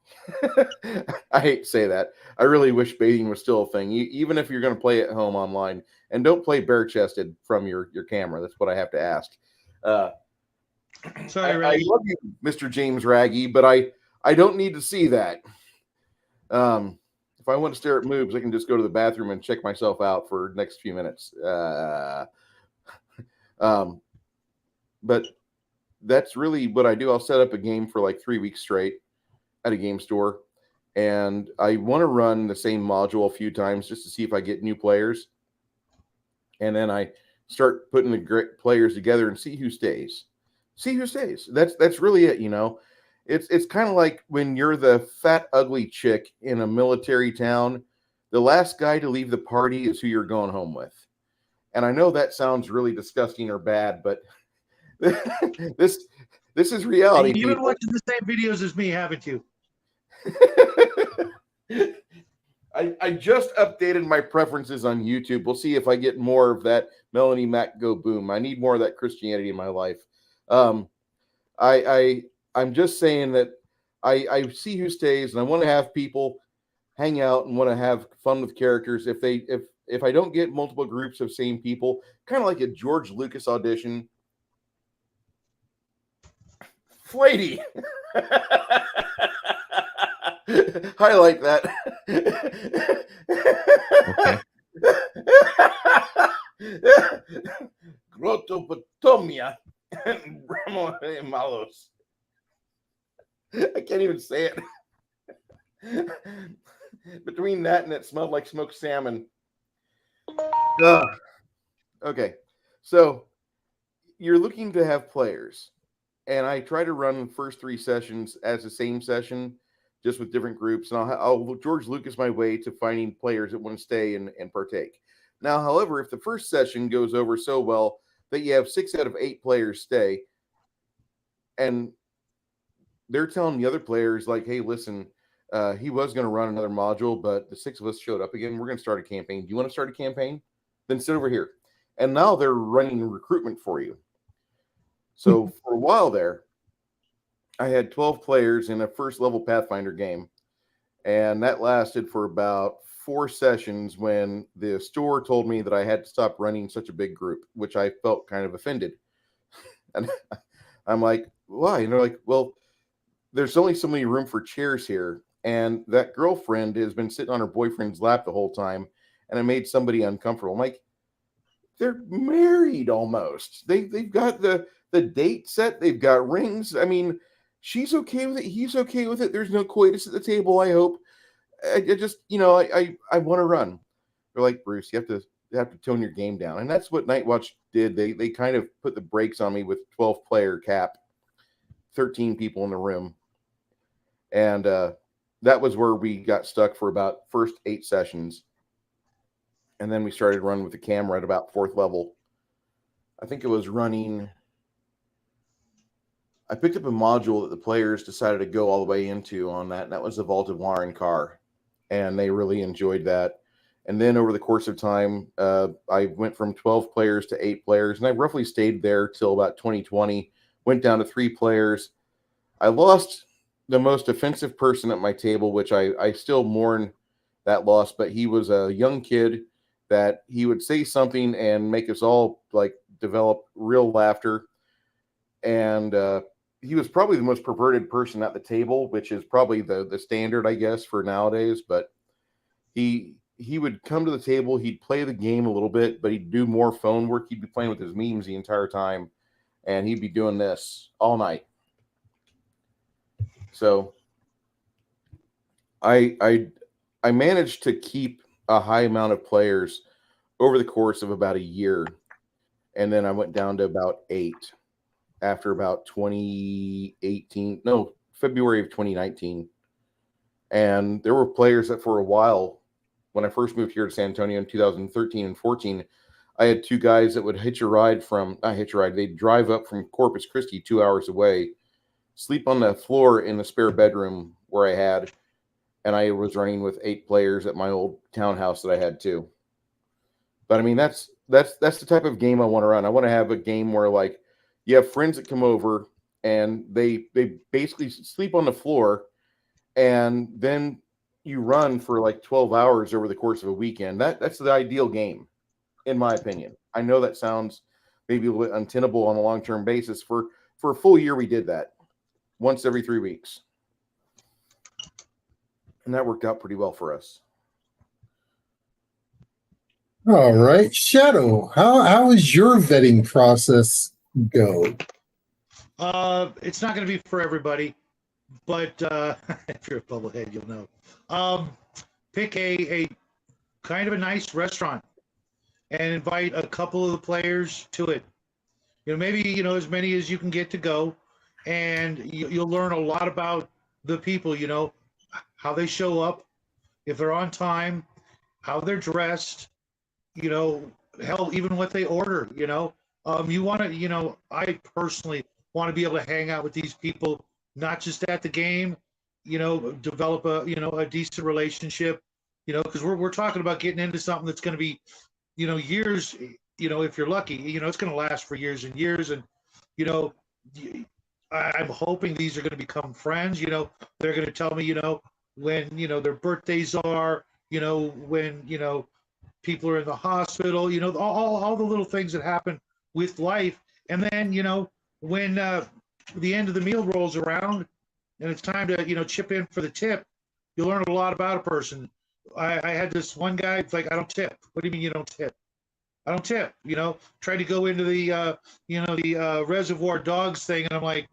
I hate to say that. I really wish bathing was still a thing, even if you're going to play at home online. And don't play bare-chested from your camera. That's what I have to ask. Sorry, I love you, Mr. James Raggy, but I don't need to see that. If if I want to stare at moves, I can just go to the bathroom and check myself out for the next few minutes. But that's really what I do. I'll set up a game for like 3 weeks straight at a game store, and I want to run the same module a few times just to see if I get new players, and then I start putting the great players together and see who stays. That's really it. It's kind of like when you're the fat ugly chick in a military town, the last guy to leave the party is who you're going home with. And I know that sounds really disgusting or bad, but this is reality. And you've been watching the same videos as me, haven't you? I just updated my preferences on YouTube. We'll see if I get more of that Melanie Mac go boom. I need more of that Christianity in my life. I'm just saying that I see who stays, and I want to have people hang out and want to have fun with characters. If I don't get multiple groups of same people, kind of like a George Lucas audition. Flatey. Highlight that. Grotopotomia and Malos. I can't even say it. Between that and it smelled like smoked salmon. Okay, so you're looking to have players, and I try to run the first 3 sessions as the same session, just with different groups, and I'll George Lucas my way to finding players that want to stay and partake. Now, however, if the first session goes over so well that you have 6 out of 8 players stay, and they're telling the other players, like, hey, listen, he was going to run another module, but the 6 of us showed up again. We're going to start a campaign. Do you want to start a campaign? Then sit over here. And now they're running recruitment for you. So for a while there, I had 12 players in a first level Pathfinder game. And that lasted for about 4 sessions when the store told me that I had to stop running such a big group, which I felt kind of offended. And I'm like, why? And they're like, well, there's only so many room for chairs here. And that girlfriend has been sitting on her boyfriend's lap the whole time. And it made somebody uncomfortable. I'm like, they're married almost. They've got the date set. They've got rings. I mean, she's okay with it. He's okay with it. There's no coitus at the table, I hope. I just, I want to run. They're like, Bruce, you have to tone your game down. And that's what Night Watch did. They kind of put the brakes on me with 12-player cap, 13 people in the room. And that was where we got stuck for about first 8 sessions. And then we started running with the camera at about 4th level. I think it was running. I picked up a module that the players decided to go all the way into on that, and that was the Vault of Warren-Carr. And they really enjoyed that. And then over the course of time, I went from 12 players to 8 players, and I roughly stayed there till about 2020, went down to 3 players. I lost the most offensive person at my table, which I still mourn that loss, but he was a young kid that he would say something and make us all like develop real laughter. And he was probably the most perverted person at the table, which is probably the standard, I guess, for nowadays. But he would come to the table, he'd play the game a little bit, but he'd do more phone work. He'd be playing with his memes the entire time, and he'd be doing this all night. So I managed to keep a high amount of players over the course of about a year, and then I went down to about 8 after about February of 2019. And there were players that for a while, when I first moved here to San Antonio in 2013 and 14, I had 2 guys that would they'd drive up from Corpus Christi 2 hours away, sleep on the floor in the spare bedroom where I had, and I was running with 8 players at my old townhouse that I had too. But I mean, that's the type of game I want to run. I want to have a game where, like, you have friends that come over and they basically sleep on the floor, and then you run for like 12 hours over the course of a weekend. That's the ideal game, in my opinion. I know that sounds maybe a little bit untenable on a long-term basis. For a full year, we did that once every 3 weeks. And that worked out pretty well for us. All right, Shadow. How is your vetting process go? It's not going to be for everybody, but if you're a bubblehead, you'll know. Pick a kind of a nice restaurant and invite a couple of the players to it. Maybe as many as you can get to go, and you'll learn a lot about the people. How they show up, if they're on time, how they're dressed. Hell, even what they order. You want to. I personally want to be able to hang out with these people, not just at the game. Develop a decent relationship. Because we're talking about getting into something that's going to be, years. If you're lucky, it's going to last for years and years. And you know, I'm hoping these are going to become friends. They're going to tell me, when their birthdays are. When people are in the hospital. All the little things that happen with life. And then when the end of the meal rolls around and it's time to chip in for the tip, you learn a lot about a person. I had this one guy. It's like, I don't tip. What do you mean you don't tip? I don't tip. Tried to go into the Reservoir Dogs thing, and I'm like,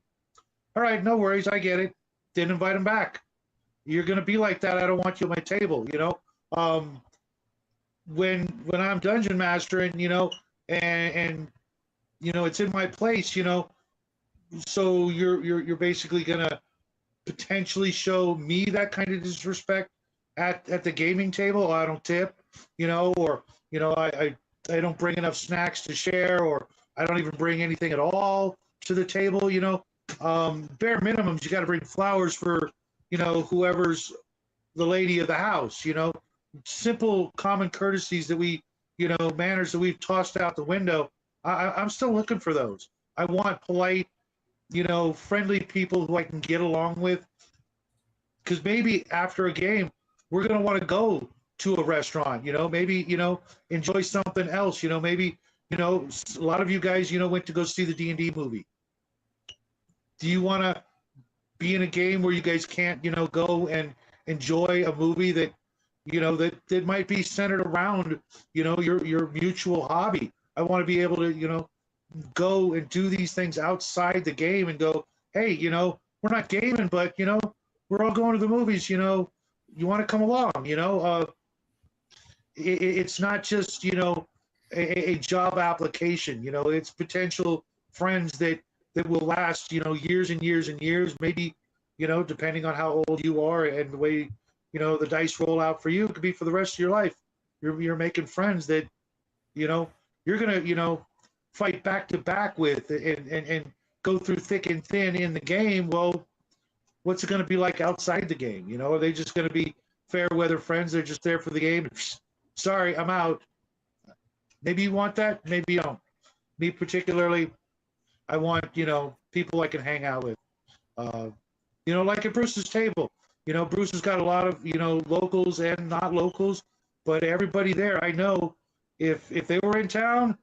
all right, no worries, I get it. Didn't invite him back. You're gonna be like that. I don't want you at my table. When I'm dungeon mastering, and it's in my place, so you're basically gonna potentially show me that kind of disrespect at the gaming table. Oh, I don't tip, or I don't bring enough snacks to share, or I don't even bring anything at all to the table. Bare minimums, you got to bring flowers for whoever's the lady of the house. Simple common courtesies that manners that we've tossed out the window. I'm still looking for those. I want polite, friendly people who I can get along with. Because maybe after a game, we're going to want to go to a restaurant, maybe, enjoy something else, maybe, a lot of you guys, went to go see the D&D movie. Do you want to be in a game where you guys can't, go and enjoy a movie that, that might be centered around, your mutual hobby? I want to be able to, go and do these things outside the game and go, hey, we're not gaming, but, we're all going to the movies, you want to come along, it's not just, a job application, it's potential friends that will last, years and years and years, maybe, depending on how old you are and the way, the dice roll out for you, it could be for the rest of your life. You're making friends that, you're going to, fight back to back with and go through thick and thin in the game. Well, what's it going to be like outside the game? Are they just going to be fair weather friends? They're just there for the game. Sorry, I'm out. Maybe you want that. Maybe you don't. Me particularly, I want, people I can hang out with. Like at Bruce's table, Bruce has got a lot of, locals and not locals, but everybody there, I know if they were in town,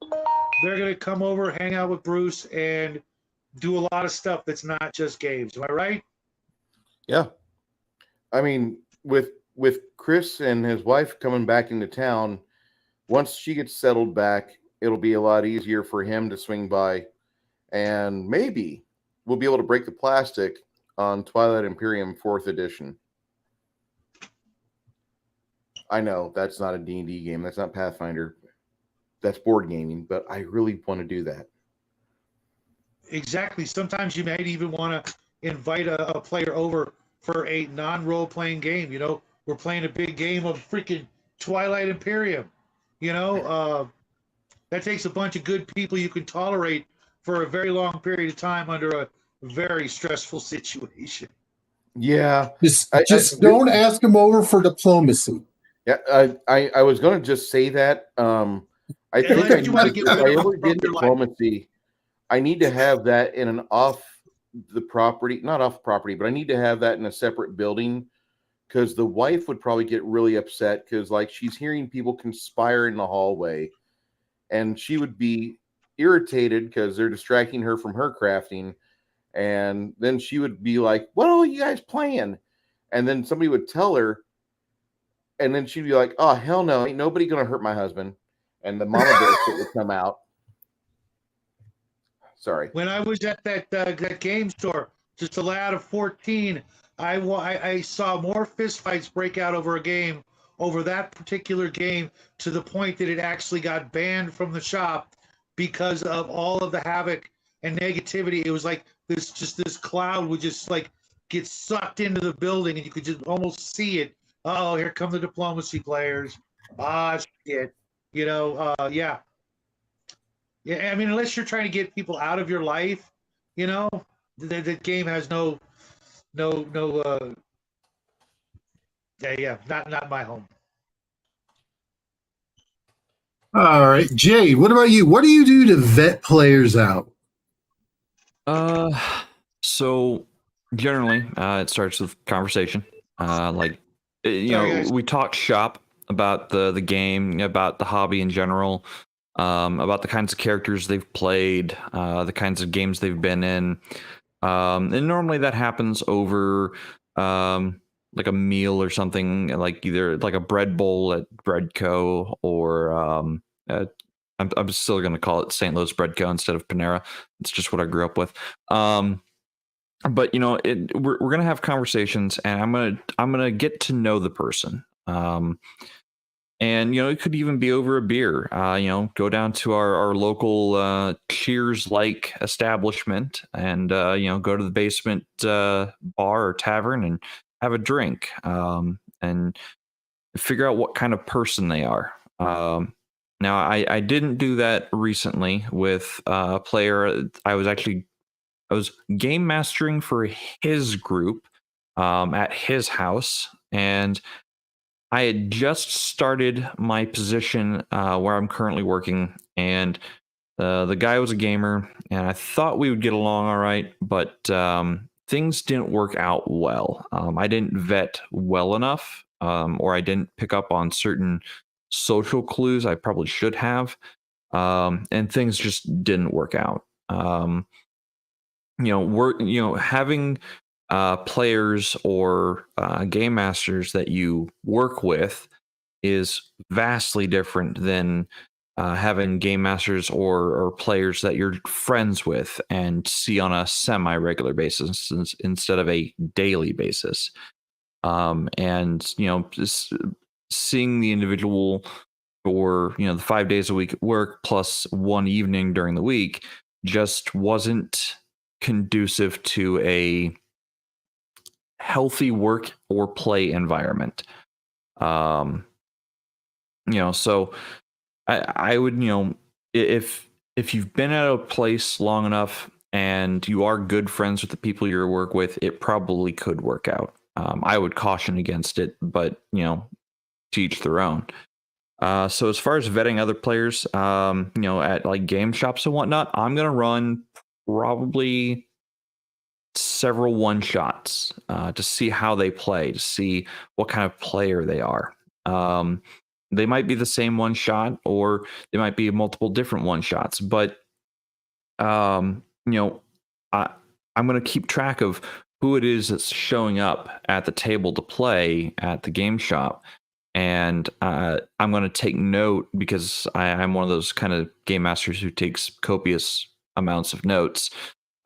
they're going to come over, hang out with Bruce, and do a lot of stuff that's not just games. Am I right? Yeah. I mean, with Chris and his wife coming back into town, once she gets settled back, it'll be a lot easier for him to swing by, and maybe we'll be able to break the plastic on Twilight Imperium 4th edition. I know that's not a D&D game. That's not Pathfinder. That's board gaming, but I really want to do that. Exactly. Sometimes you might even want to invite a player over for a non-role-playing game. We're playing a big game of freaking Twilight Imperium. That takes a bunch of good people you can tolerate for a very long period of time under a very stressful situation. Yeah. Just don't ask them over for diplomacy. Yeah, I was going to just say that. I think if I ever get diplomacy, I need to have that in an not off property, but I need to have that in a separate building, because the wife would probably get really upset because she's hearing people conspire in the hallway, and she would be irritated because they're distracting her from her crafting, and then she would be like, "What are you guys playing?" And then somebody would tell her, and then she'd be like, "Oh, hell no, ain't nobody gonna hurt my husband." and the mama bear shit would come out. Sorry. When I was at that game store, just a lad of 14, I saw more fistfights break out over a game, over that particular game, to the point that it actually got banned from the shop because of all of the havoc and negativity. It was like this cloud would just like get sucked into the building, and you could just almost see it. Oh, here come the diplomacy players. Ah, shit. Yeah. Yeah, I mean, unless you're trying to get people out of your life, the game has no, not my home. All right, Jay, what about you? What do you do to vet players out? So generally, it starts with conversation. Guys. We talk shop about the game, about the hobby in general, about the kinds of characters they've played, the kinds of games they've been in. And normally that happens over like a meal or something, like either like a bread bowl at Breadco or I'm still going to call it St. Louis Breadco instead of Panera. It's just what I grew up with. But we're going to have conversations, and I'm going to get to know the person. And it could even be over a beer. Go down to our local Cheers-like establishment, and go to the basement bar or tavern and have a drink, and figure out what kind of person they are. Now, I didn't do that recently with a player. I was game mastering for his group at his house, and I had just started my position where I'm currently working, and the guy was a gamer, and I thought we would get along all right, but things didn't work out well. I didn't vet well enough, or I didn't pick up on certain social clues I probably should have, and things just didn't work out. Having players or game masters that you work with is vastly different than having game masters or players that you're friends with and see on a semi-regular basis instead of a daily basis. Just seeing the individual for the 5 days a week at work plus one evening during the week just wasn't conducive to a healthy work or play environment. So I would, if you've been at a place long enough and you are good friends with the people you work with, it probably could work out. I would caution against it, but to each their own. So as far as vetting other players, at like game shops and whatnot, I'm going to run probably several one shots to see how they play, to see what kind of player they are. They might be the same one shot, or they might be multiple different one shots, but I'm going to keep track of who it is that's showing up at the table to play at the game shop. And I'm going to take note, because I'm one of those kind of game masters who takes copious amounts of notes.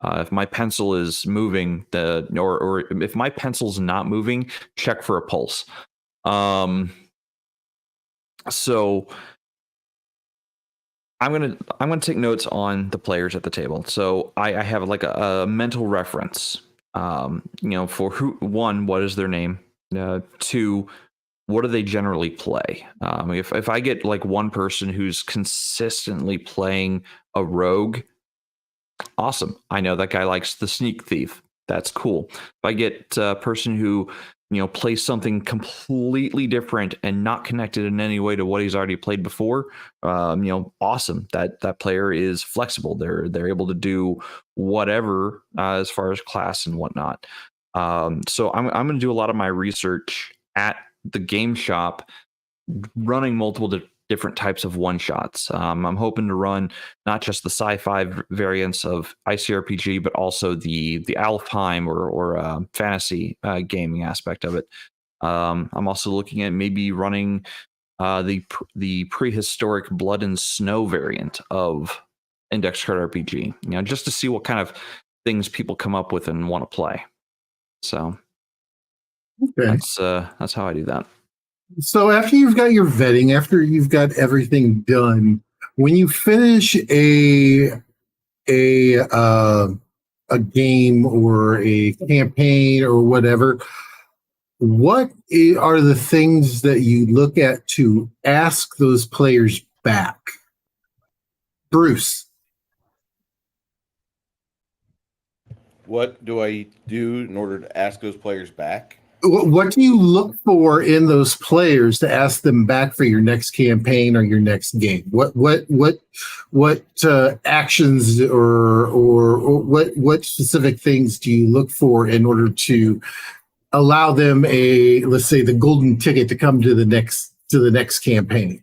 If my pencil is moving, or if my pencil's not moving, check for a pulse. So I'm gonna take notes on the players at the table. So I have like a mental reference. For one, what is their name? Two, what do they generally play? If I get like one person who's consistently playing a rogue, awesome. I know that guy likes the sneak thief. That's cool. If I get a person who plays something completely different and not connected in any way to what he's already played before, awesome. That player is flexible. They're able to do whatever as far as class and whatnot. So I'm going to do a lot of my research at the game shop, running multiple different types of one shots. I'm hoping to run not just the sci-fi variants of ICRPG, but also the Alfheim or fantasy gaming aspect of it. I'm also looking at maybe running the prehistoric Blood and Snow variant of Index Card RPG. Just to see what kind of things people come up with and want to play. So that's how I do that. So after you've got your vetting, after you've got everything done, when you finish a game or a campaign or whatever, what are the things that you look at to ask those players back? Bruce. What do I do in order to ask those players back? What do you look for in those players to ask them back for your next campaign or your next game? What actions or what specific things do you look for in order to allow them let's say the golden ticket to come to the next campaign?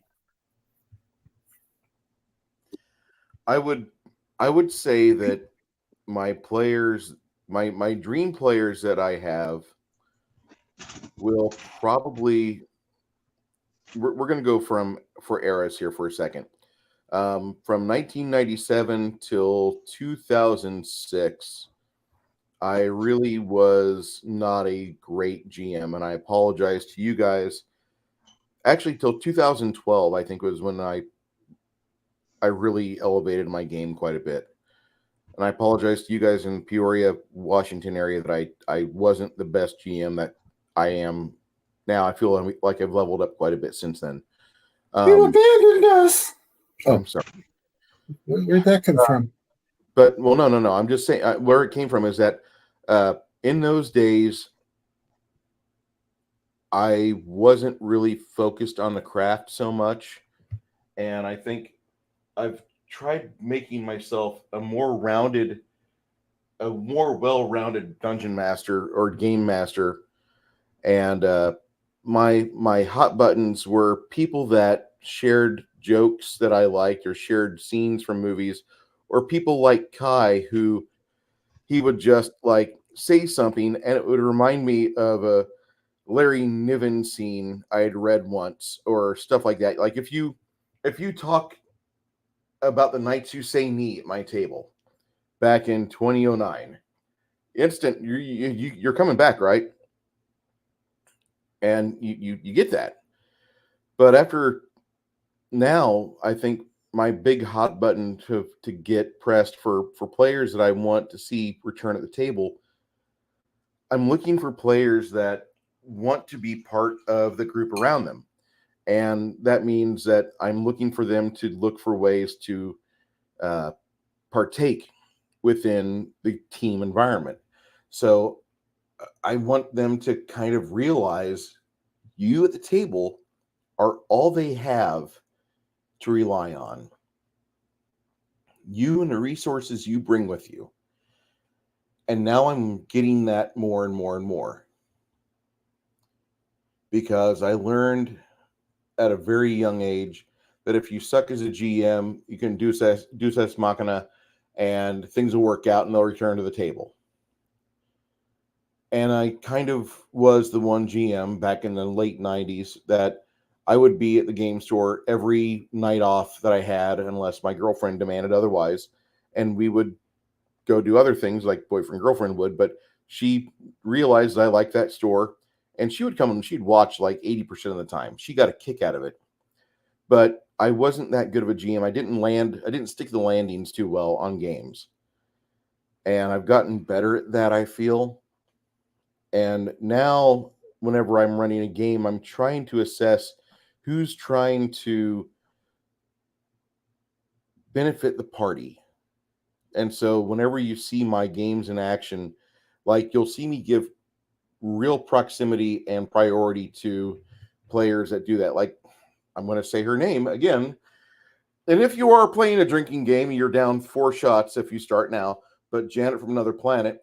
I would say that my players, my dream players that I have will probably, we're going to go for eras here for a second. From 1997 till 2006, I really was not a great GM, and I apologize to you guys. Actually, till 2012, I think was when I really elevated my game quite a bit. And I apologize to you guys in Peoria, Washington area that I wasn't the best GM that I am now. I feel like I've leveled up quite a bit since then. You abandoned us. I'm sorry. Where'd that come from? But, well, no. I'm just saying where it came from is that in those days, I wasn't really focused on the craft so much. And I think I've tried making myself a more well-rounded dungeon master or game master. And my hot buttons were people that shared jokes that I liked or shared scenes from movies, or people like Kai, who he would just like say something and it would remind me of a Larry Niven scene I had read once or stuff like that. Like if you talk about the Knights Who Say Knee at my table back in 2009, instant you're coming back, right? And you get that. But after now, I think my big hot button to get pressed for players that I want to see return at the table, I'm looking for players that want to be part of the group around them. And that means that I'm looking for them to look for ways to partake within the team environment. So I want them to kind of realize you at the table are all they have to rely on. You and the resources you bring with you. And now I'm getting that more and more and more. Because I learned at a very young age that if you suck as a GM, you can deus ex machina and things will work out and they'll return to the table. And I kind of was the one GM back in the late 90s that I would be at the game store every night off that I had, unless my girlfriend demanded otherwise. And we would go do other things like boyfriend, girlfriend would, but she realized I liked that store and she would come and she'd watch like 80% of the time. She got a kick out of it. But I wasn't that good of a GM. I didn't stick to the landings too well on games. And I've gotten better at that, I feel. And now, whenever I'm running a game, I'm trying to assess who's trying to benefit the party. And so whenever you see my games in action, like you'll see me give real proximity and priority to players that do that. Like, I'm going to say her name again. And if you are playing a drinking game, you're down 4 shots if you start now. But Janet from Another Planet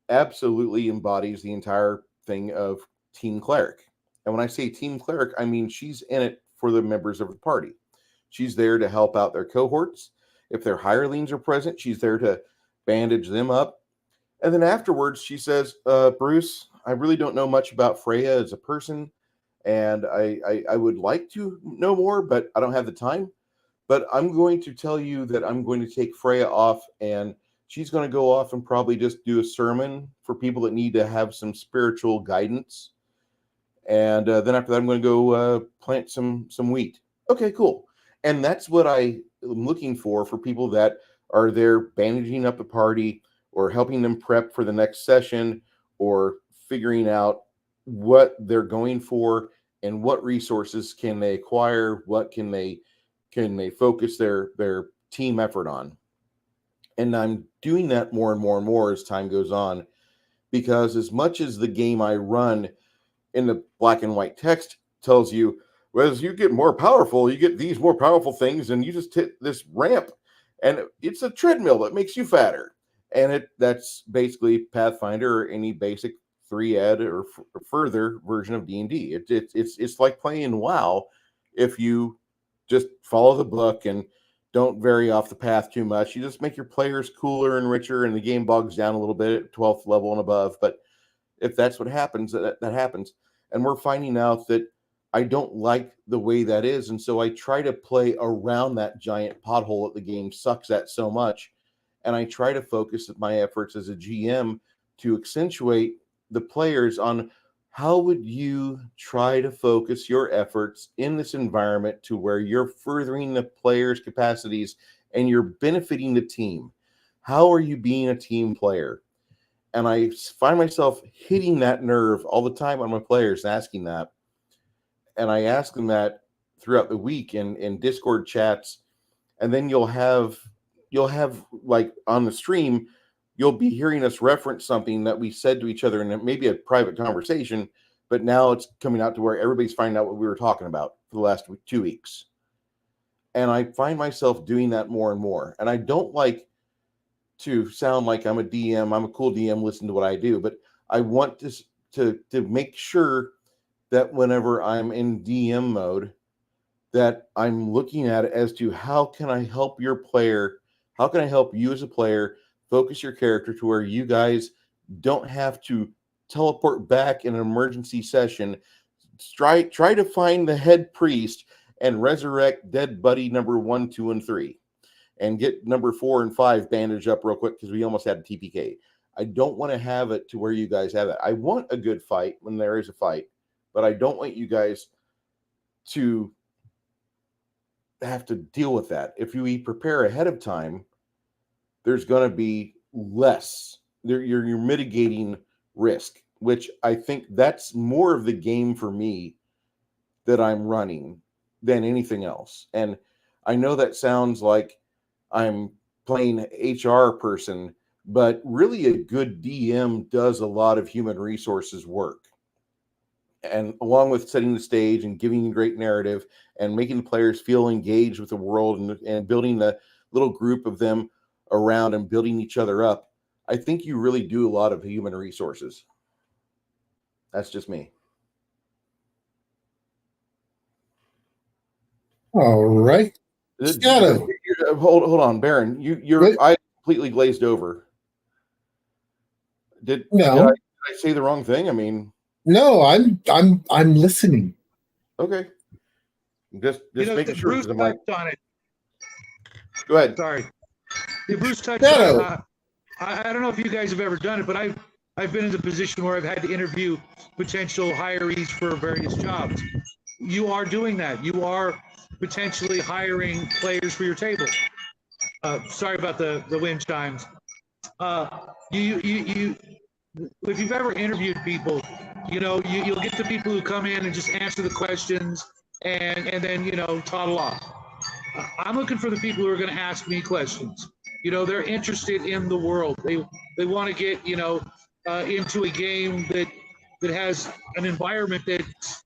absolutely embodies the entire thing of Team Cleric. And when I say Team Cleric, I mean she's in it for the members of the party. She's there to help out their cohorts. If their hirelings are present, she's there to bandage them up. And then afterwards, she says, Bruce, I really don't know much about Freya as a person, and I would like to know more, but I don't have the time. But I'm going to tell you that I'm going to take Freya off, and she's going to go off and probably just do a sermon for people that need to have some spiritual guidance. And then after that, I'm going to go plant some wheat. Okay, cool. And that's what I am looking for people that are there bandaging up the party or helping them prep for the next session or figuring out what they're going for and what resources can they acquire, what can they focus their team effort on. And I'm doing that more and more and more as time goes on, because as much as the game I run in the black and white text tells you, well, as you get more powerful, you get these more powerful things, and you just hit this ramp, and it's a treadmill that makes you fatter. And that's basically Pathfinder or any basic 3ed or further version of D&D. It's like playing WoW if you just follow the book and don't vary off the path too much. You just make your players cooler and richer, and the game bogs down a little bit at 12th level and above. But if that's what happens, that happens. And we're finding out that I don't like the way that is. And so I try to play around that giant pothole that the game sucks at so much. And I try to focus my efforts as a GM to accentuate the players on how would you try to focus your efforts in this environment to where you're furthering the players' capacities and you're benefiting the team. How are you being a team player? And I find myself hitting that nerve all the time on my players, asking that. And I ask them that throughout the week in Discord chats. And then you'll have like on the stream, you'll be hearing us reference something that we said to each other in maybe a private conversation, but now it's coming out to where everybody's finding out what we were talking about for the last 2 weeks. And I find myself doing that more and more. And I don't like to sound like I'm a DM. I'm a cool DM. Listen to what I do, but I want to make sure that whenever I'm in DM mode, that I'm looking at it as to how can I help your player? How can I help you as a player focus your character to where you guys don't have to teleport back in an emergency session, try to find the head priest and resurrect dead buddy number 1, 2, and 3. And get number 4 and 5 bandaged up real quick because we almost had a TPK. I don't want to have it to where you guys have it. I want a good fight when there is a fight, but I don't want you guys to have to deal with that. If we prepare ahead of time, there's going to be less. You're mitigating risk, which I think that's more of the game for me that I'm running than anything else. And I know that sounds like I'm playing HR person, but really a good DM does a lot of human resources work. And along with setting the stage and giving a great narrative and making the players feel engaged with the world and building the little group of them around and building each other up, I think you really do a lot of human resources. That's just me. All right. Shadow. Hold on, Baron. Your eyes completely glazed over. Did I say the wrong thing? I mean, no, I'm listening. Okay. Just making sure. Bruce touched on it. Go ahead. Sorry. Yeah, Bruce touched on it. I don't know if you guys have ever done it, but I've been in the position where I've had to interview potential hirees for various jobs. You are doing that. You are potentially hiring players for your table. Sorry about the wind chimes. You if you've ever interviewed people, you'll get the people who come in and just answer the questions and then toddle off. I'm looking for the people who are going to ask me questions. They're interested in the world. They want to get into a game that has an environment that's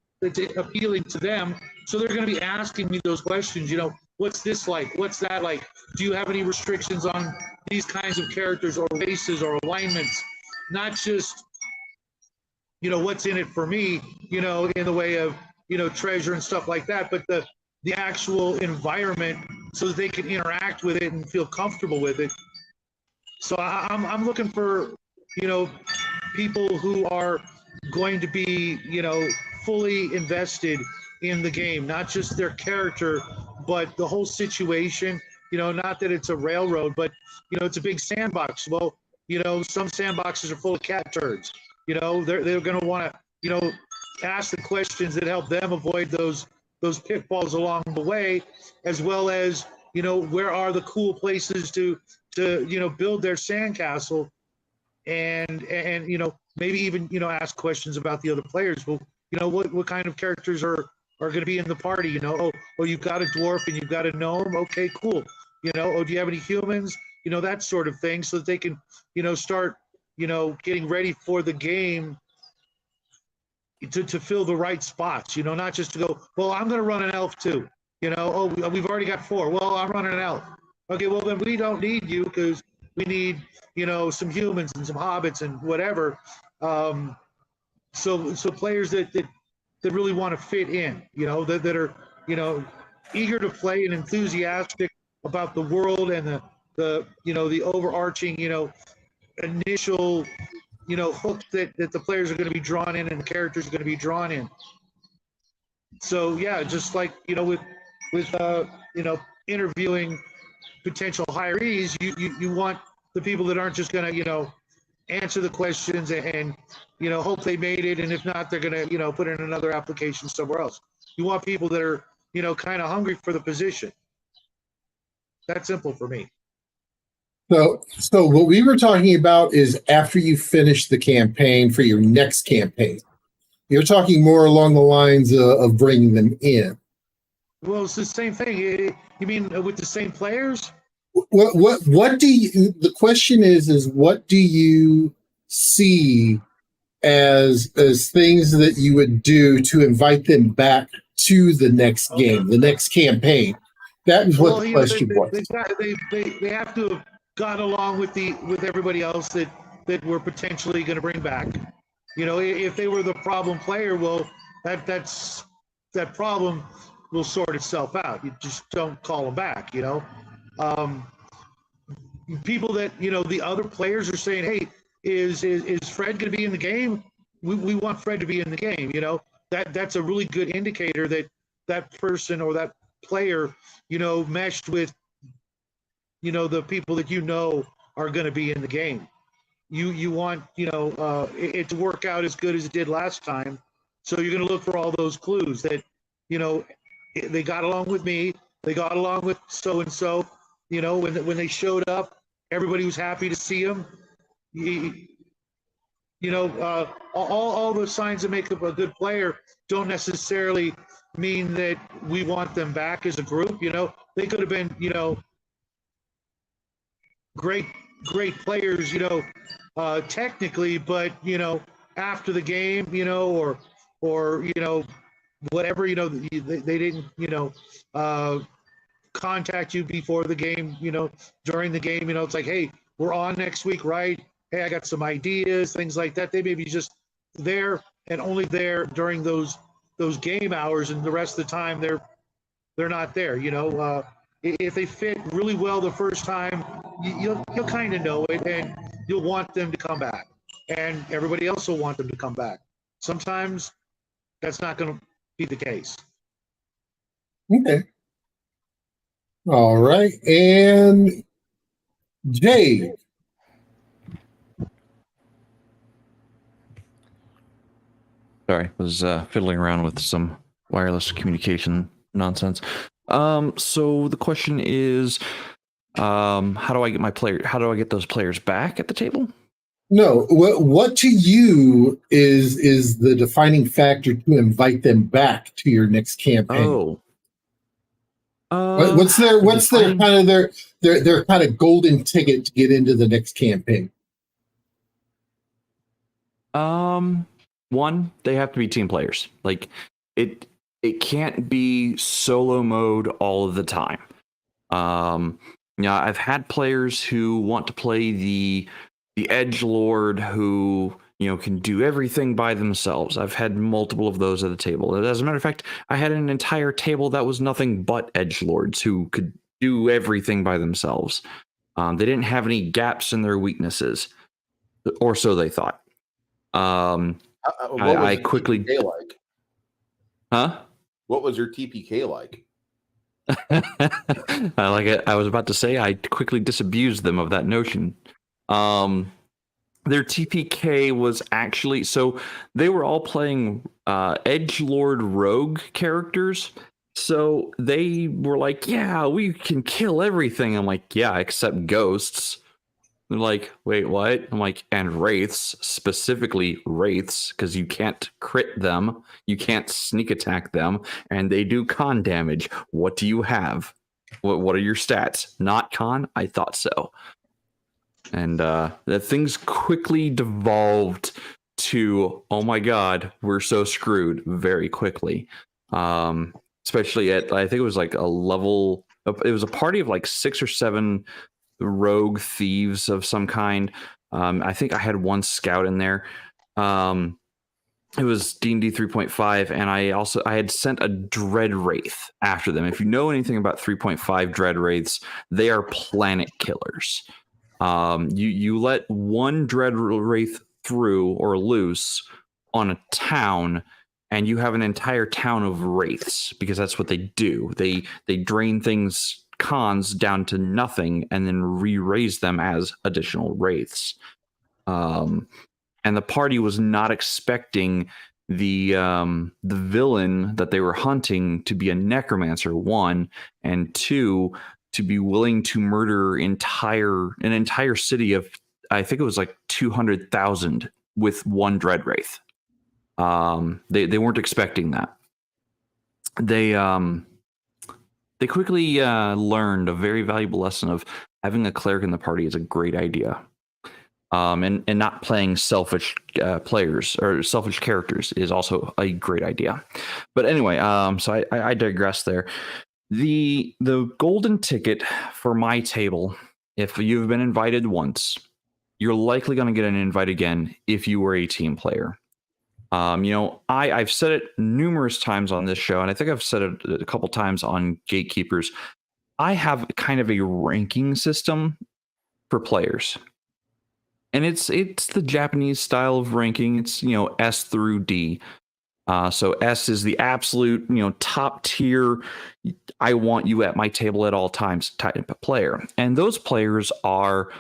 appealing to them. So they're going to be asking me those questions. What's this like? What's that like? Do you have any restrictions on these kinds of characters or races or alignments? Not just, what's in it for me, in the way of, treasure and stuff like that, but the actual environment so that they can interact with it and feel comfortable with it. So I'm looking for, people who are going to be, fully invested in the game, not just their character, but the whole situation. Not that it's a railroad, but it's a big sandbox. Well, some sandboxes are full of cat turds. They're going to want to ask the questions that help them avoid those pitfalls along the way, as well as where are the cool places to build their sandcastle, and maybe even ask questions about the other players. Well, what kind of characters are going to be in the party? Oh, you've got a dwarf and you've got a gnome. Okay, cool. Oh, do you have any humans? That sort of thing, so that they can start getting ready for the game to fill the right spots. Not just to go, well, I'm going to run an elf too. Oh, we've already got 4. Well, I'm running an elf. Okay, well then we don't need you, because we need some humans and some hobbits and whatever. So players that really want to fit in, that are eager to play and enthusiastic about the world and the overarching initial hook that the players are going to be drawn in and the characters are going to be drawn in. So yeah, just like with interviewing potential hirees, you want the people that aren't just going to answer the questions and hope they made it, and if not, they're going to put in another application somewhere else. You want people that are kind of hungry for the position. That's simple for me. So what we were talking about is after you finish the campaign for your next campaign. You're talking more along the lines of bringing them in. Well, it's the same thing. You mean with the same players? What do you? The question is what do you see as things that you would do to invite them back to the next game, the next campaign? That is what the question was. They have to have got along with everybody else that we're potentially going to bring back. If they were the problem player, well, that problem will sort itself out. You just don't call them back. People that the other players are saying, hey, is Fred going to be in the game? We want Fred to be in the game. That's a really good indicator that person or that player meshed with the people that are going to be in the game. You want it to work out as good as it did last time, so you're going to look for all those clues that they got along with me, they got along with so and so. When they showed up, everybody was happy to see them. All the signs that make up a good player don't necessarily mean that we want them back as a group. They could have been great players, technically, but after the game, or whatever, they didn't contact you before the game, during the game, it's like, hey, we're on next week, right? Hey, I got some ideas, things like that. They may be just there and only there during those game hours, and the rest of the time they're not there. If they fit really well the first time, you'll kind of know it, and you'll want them to come back, and everybody else will want them to come back. Sometimes that's not going to be the case. Okay. All right. And Jaide. Sorry, I was fiddling around with some wireless communication nonsense. So the question is, how do I get those players back at the table? No, what to you is the defining factor to invite them back to your next campaign? What's their kind of their kind of golden ticket to get into the next campaign? One, they have to be team players. Like it can't be solo mode all of the time. I've had players who want to play the edgelord who can do everything by themselves. I've had multiple of those at the table. As a matter of fact, I had an entire table that was nothing but edgelords who could do everything by themselves. They didn't have any gaps in their weaknesses, or so they thought. I quickly like. Huh? What was your TPK like? I like it. I was about to say I quickly disabused them of that notion. Their TPK was actually, so they were all playing edgelord rogue characters. So they were like, yeah, we can kill everything. I'm like, yeah, except ghosts. They're like, wait, what? I'm like, and wraiths, specifically wraiths, because you can't crit them, you can't sneak attack them, and they do con damage. What do you have? What are your stats? Not con? I thought so. And the things quickly devolved to, oh my god, we're so screwed very quickly. Especially at, I think it was like a level, it was a party of like 6 or 7 rogue thieves of some kind. I think I had one scout in there. It was D&D 3.5, and I had sent a dread wraith after them. If you know anything about 3.5 dread wraiths, they are planet killers. You let one dread wraith through or loose on a town, and you have an entire town of wraiths, because that's what they do. They drain things, cons, down to nothing, and then re-raise them as additional wraiths. And the party was not expecting the villain that they were hunting to be a necromancer, 1, and 2, to be willing to murder an entire city of, I think it was like 200,000 with one dread wraith. They weren't expecting that. They quickly learned a very valuable lesson of having a cleric in the party is a great idea. And not playing selfish players or selfish characters is also a great idea. But anyway, so I digress there. The golden ticket for my table, if you've been invited once, you're likely going to get an invite again if you were a team player. I've said it numerous times on this show, and I think I've said it a couple times on Gatekeepers. I have kind of a ranking system for players. And it's the Japanese style of ranking. It's, S through D. So S is the absolute, top tier, I want you at my table at all times type of player. And those players are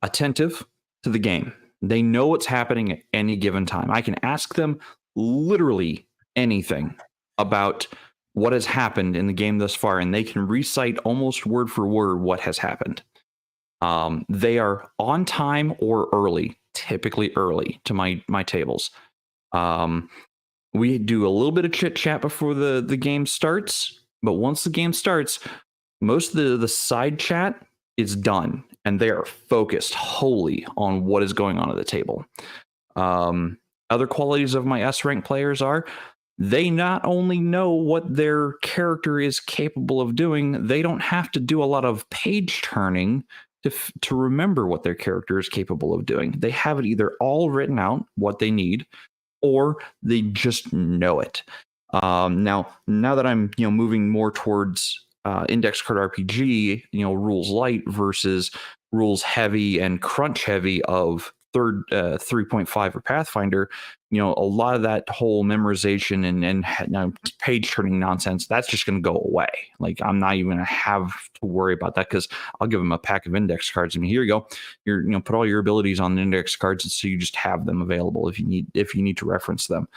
attentive to the game. They know what's happening at any given time. I can ask them literally anything about what has happened in the game thus far, and they can recite almost word for word what has happened. They are on time or early, typically early to my tables. We do a little bit of chit chat before the game starts, but once the game starts, most of the side chat is done, and they are focused wholly on what is going on at the table. Other qualities of my S rank players are they not only know what their character is capable of doing, they don't have to do a lot of page turning to remember what their character is capable of doing. They have it either all written out, what they need, or they just know it. Now that I'm moving more towards index card RPG, rules light versus rules heavy and crunch heavy of 3.5 or Pathfinder, a lot of that whole memorization and page turning nonsense, that's just going to go away. Like, I'm not even going to have to worry about that, because I'll give them a pack of index cards. I mean, here you go. Put all your abilities on the index cards, so you just have them available if you need to reference them.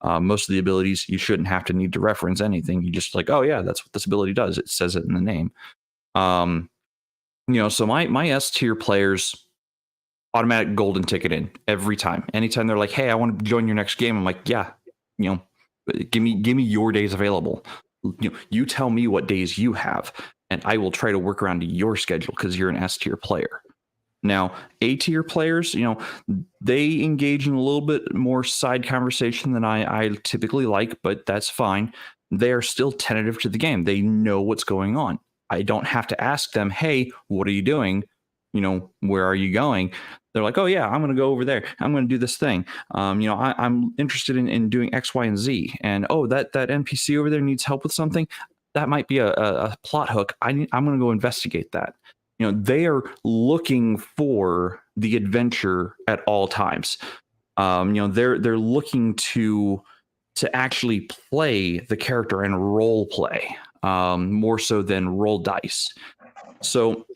Most of the abilities you shouldn't have to need to reference anything. You just like, oh yeah, that's what this ability does. It says it in the name. So my S tier players, automatic golden ticket in every time. Anytime they're like, hey, I want to join your next game, I'm like, yeah, give me your days available. You tell me what days you have, and I will try to work around your schedule, because you're an S tier player. Now, A tier players, they engage in a little bit more side conversation than I typically like, but that's fine. They are still tentative to the game. They know what's going on. I don't have to ask them, hey, what are you doing? Where are you going? They're like, oh yeah, I'm going to go over there. I'm going to do this thing. I'm interested in doing X, Y, and Z. And oh, that NPC over there needs help with something. That might be a plot hook. I'm going to go investigate that. They are looking for the adventure at all times. They're looking to to actually play the character and role play, more so than roll dice. So,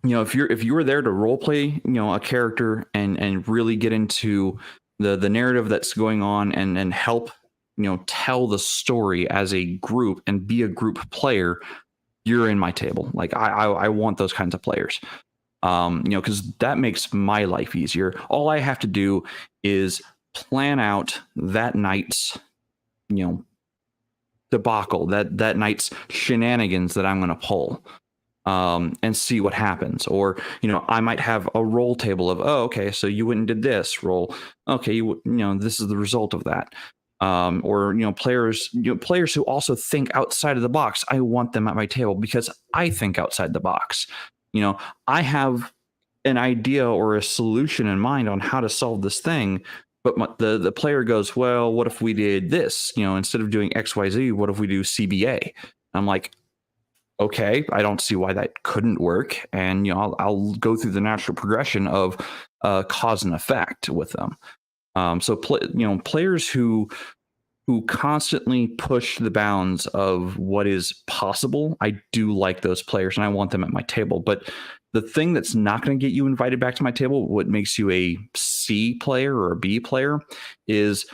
if you were there to role play, a character and really get into the narrative that's going on and help, tell the story as a group and be a group player, you're in my table. Like I want those kinds of players. Because that makes my life easier. All I have to do is plan out that night's, debacle, that night's shenanigans that I'm going to pull, and see what happens. Or, I might have a roll table of, oh, okay, so you went and did this roll. Okay, this is the result of that. Or players who also think outside of the box. I want them at my table because I think outside the box. I have an idea or a solution in mind on how to solve this thing, but the player goes, well, what if we did this? Instead of doing XYZ, what if we do CBA? I'm like, okay, I don't see why that couldn't work, and I'll go through the natural progression of cause and effect with them. So players who constantly push the bounds of what is possible, I do like those players, and I want them at my table. But the thing that's not going to get you invited back to my table, what makes you a C player or a B player, is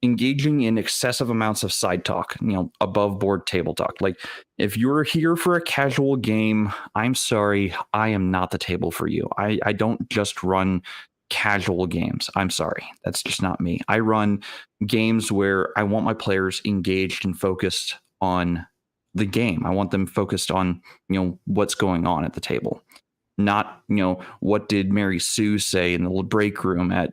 engaging in excessive amounts of side talk, above board table talk. Like, if you're here for a casual game, I'm sorry, I am not the table for you. I don't just run casual games. I'm sorry, that's just not me. I run games where I want my players engaged and focused on the game. I want them focused on what's going on at the table, not what did Mary Sue say in the break room at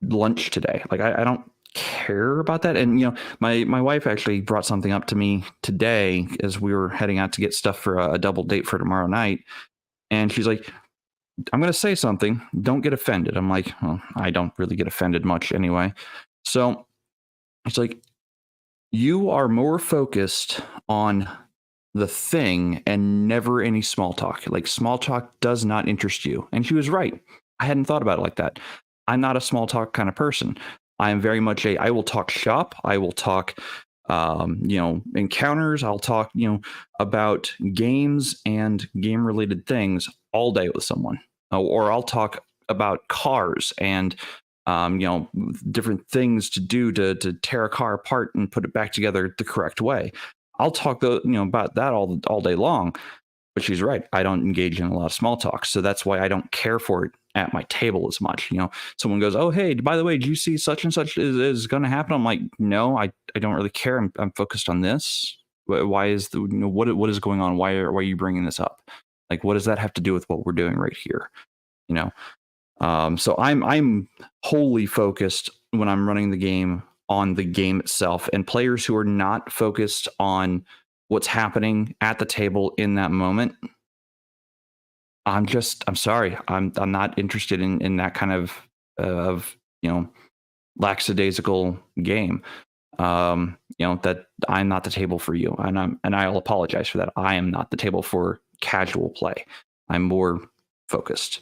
lunch today. Like, I don't care about that. And my wife actually brought something up to me today as we were heading out to get stuff for a double date for tomorrow night, and she's like, I'm going to say something, don't get offended. I'm like, well, I don't really get offended much anyway. So it's like, you are more focused on the thing and never any small talk. Like, small talk does not interest you. And she was right. I hadn't thought about it like that. I'm not a small talk kind of person. I am very much I will talk shop. I will talk, encounters. I'll talk, about games and game related things all day with someone. Or I'll talk about cars and, different things to do to tear a car apart and put it back together the correct way. I'll talk about that all day long. But she's right. I don't engage in a lot of small talk. So that's why I don't care for it at my table as much. Someone goes, oh, hey, by the way, do you see such and such is going to happen? I'm like, no, I don't really care. I'm focused on this. Why is what is going on? Why are you bringing this up? Like, what does that have to do with what we're doing right here? So I'm wholly focused when I'm running the game on the game itself, and players who are not focused on what's happening at the table in that moment, I'm sorry. I'm not interested in that kind of lackadaisical game. That I'm not the table for you, and I'll apologize for that. I am not the table for casual play. I'm more focused.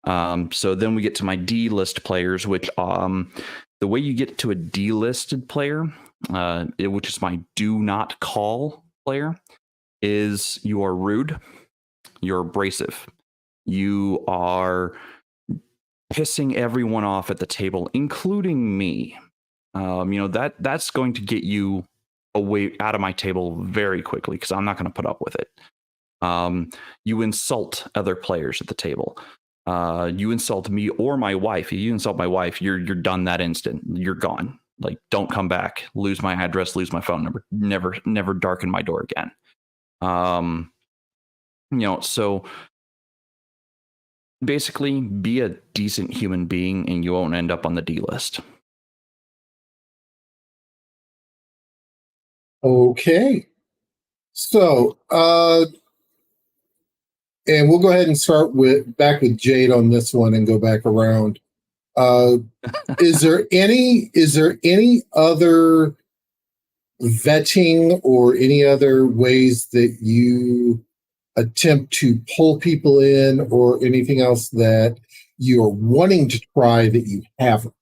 So then we get to my D list players, which the way you get to a D listed player, which is my do not call player, is you are rude, you're abrasive, you are pissing everyone off at the table, including me. That's going to get you away out of my table very quickly because I'm not going to put up with it. You insult other players at the table. You insult me or my wife. If you insult my wife, you're done that instant. You're gone. Like, don't come back. Lose my address. Lose my phone number. Never darken my door again. So basically, be a decent human being, and you won't end up on the D list. Okay. So, and we'll go ahead and start back with Jaide on this one and go back around. Is there any other vetting or any other ways that you attempt to pull people in, or anything else that you're wanting to try that you haven't?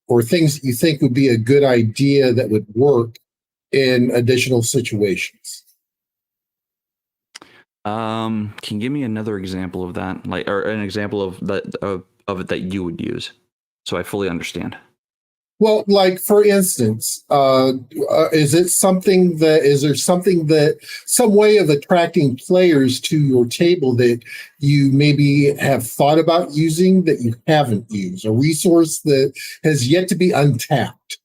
or things that you think would be a good idea that would work in additional situations. Can you give me another example of that, like, or an example of that of it that you would use, so I fully understand? Well, like for instance, is there something that some way of attracting players to your table that you maybe have thought about using that you haven't used, a resource that has yet to be untapped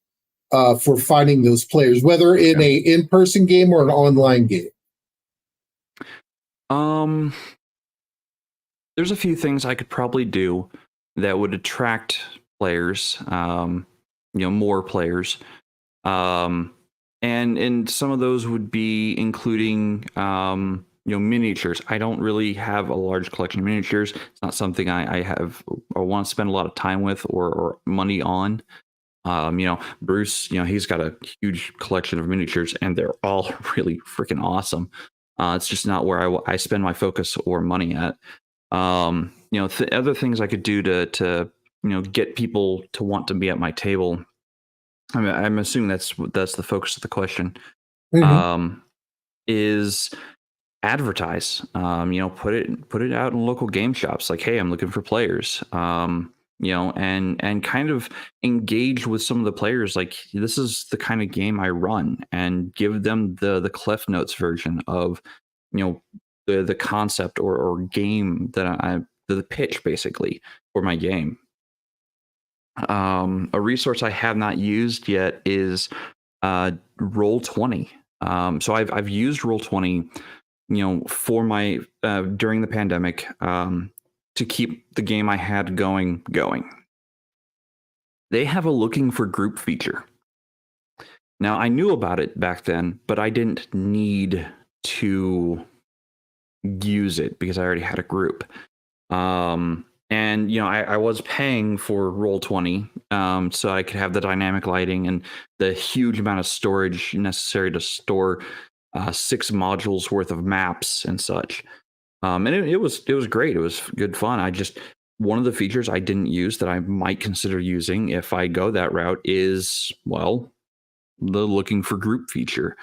for finding those players, whether in a in-person game or an online game? There's a few things I could probably do that would attract players, more players. And some of those would be including, miniatures. I don't really have a large collection of miniatures. It's not something I have or want to spend a lot of time with or money on. Bruce, he's got a huge collection of miniatures and they're all really freaking awesome. It's just not where I spend my focus or money at. Other things I could do to get people to want to be at my table. I mean, I'm assuming that's the focus of the question. Mm-hmm. Is advertise. Put it out in local game shops. Like, hey, I'm looking for players. And kind of engage with some of the players. Like, this is the kind of game I run, and give them the Cliff Notes version of, the concept or game that the pitch basically for my game. A resource I have not used yet is Roll20. So I've used Roll20, for my during the pandemic, to keep the game I had going. They have a looking for group feature. Now, I knew about it back then, but I didn't need to use it because I already had a group. And I was paying for Roll20, so I could have the dynamic lighting and the huge amount of storage necessary to store 6 modules worth of maps and such. And it was great. It was good fun. One of the features I didn't use that I might consider using if I go that route is, well, the looking for group feature.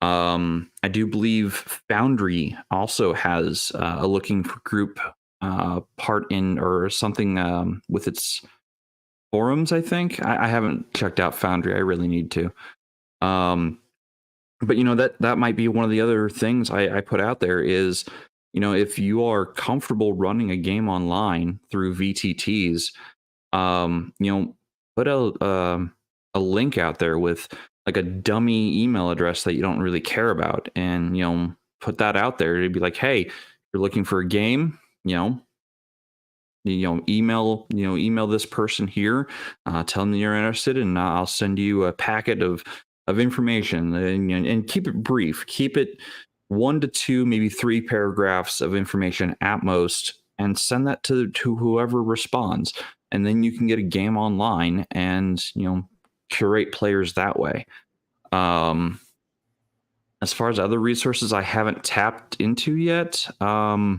I do believe Foundry also has a looking for group part in or something with its forums. I think I haven't checked out Foundry. I really need to. But that might be one of the other things I put out there is, if you are comfortable running a game online through VTTs, put a link out there with like a dummy email address that you don't really care about, and put that out there to be like, hey, you're looking for a game, email this person here, tell them you're interested, and I'll send you a packet of information, and keep it brief. Keep it 1 to 2, maybe 3 paragraphs of information at most, and send that to whoever responds. And then you can get a game online and curate players that way. As far as other resources I haven't tapped into yet, I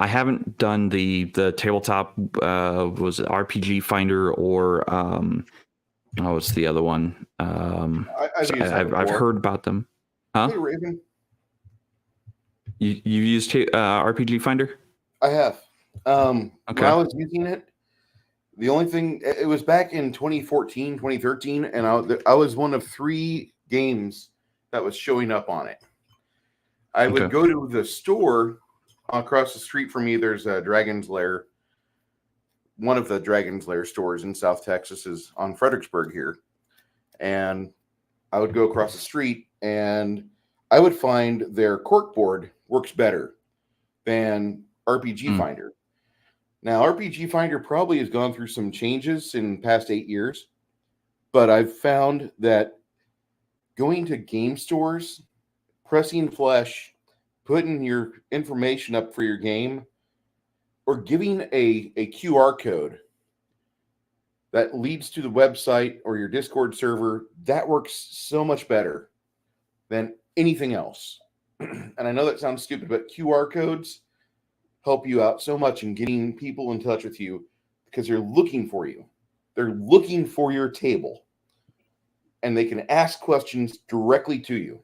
haven't done the tabletop was it RPG Finder or what's the other one? I've heard about them. Huh? Hey, Raven. You used RPG Finder? I have. Okay. When I was using it, the only thing, it was back in 2014, 2013, and I was one of 3 games that was showing up on it. I would go to the store across the street from me. There's a Dragon's Lair. One of the Dragon's Lair stores in South Texas is on Fredericksburg here. And I would go across the street and I would find their corkboard works better than RPG Finder. Now, RPG Finder probably has gone through some changes in the past 8 years, but I've found that going to game stores, pressing flesh, putting your information up for your game, or giving a QR code that leads to the website or your Discord server, that works so much better than anything else. And I know that sounds stupid, but QR codes help you out so much in getting people in touch with you. because they're looking for you. They're looking for your table, and they can ask questions directly to you.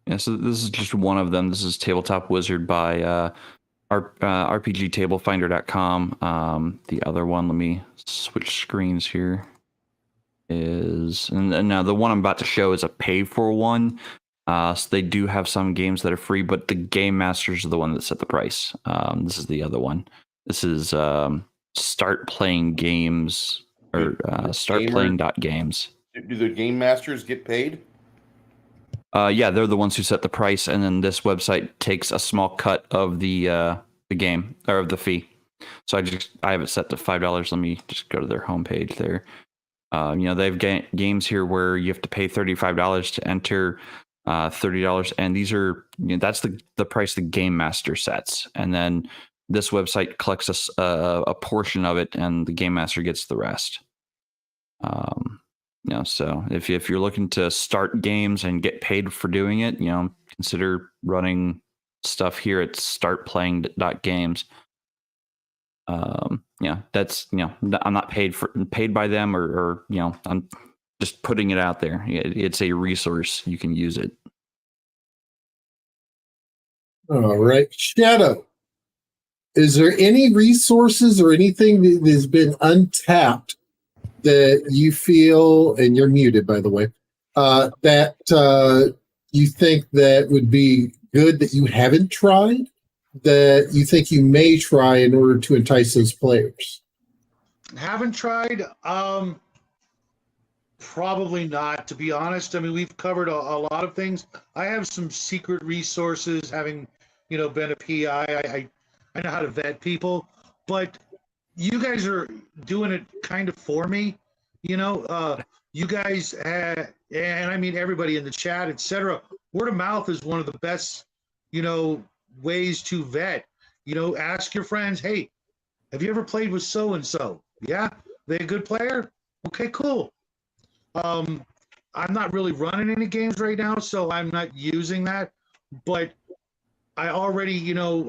Yeah, so this is just one of them. This is Tabletop Wizard by RPGTableFinder.com. The other one, let me switch screens here, is, and now the one I'm about to show is a pay for one. So they do have some games that are free, but the Game Masters are the one that set the price. This is the other one. This is Start Playing Games, or StartPlaying.games. Do the Game Masters get paid? Yeah, they're the ones who set the price, and then this website takes a small cut of the game, or of the fee. So I have it set to $5. Let me just go to their homepage there. They've games here where you have to pay $35 to enter, $30, and these are, that's the price the Game Master sets, and then this website collects a portion of it, and the Game Master gets the rest. So if you're looking to start games and get paid for doing it, consider running stuff here at startplaying.games. That's, I'm not paid by them, or I'm just putting it out there. It's a resource. You can use it. All right. Shadow, is there any resources or anything that has been untapped that you feel, and you're muted, by the way, that you think that would be good that you haven't tried, that you think you may try in order to entice those players? Haven't tried? Probably not, to be honest. I mean, we've covered a lot of things. I have some secret resources, having, been a PI. I know how to vet people, but you guys are doing it kind of for me. You guys, and I mean everybody in the chat, etc. Word of mouth is one of the best, ways to vet. Ask your friends, hey, have you ever played with so and so? Yeah, they a good player? Okay, cool. I'm not really running any games right now, so I'm not using that, but I already,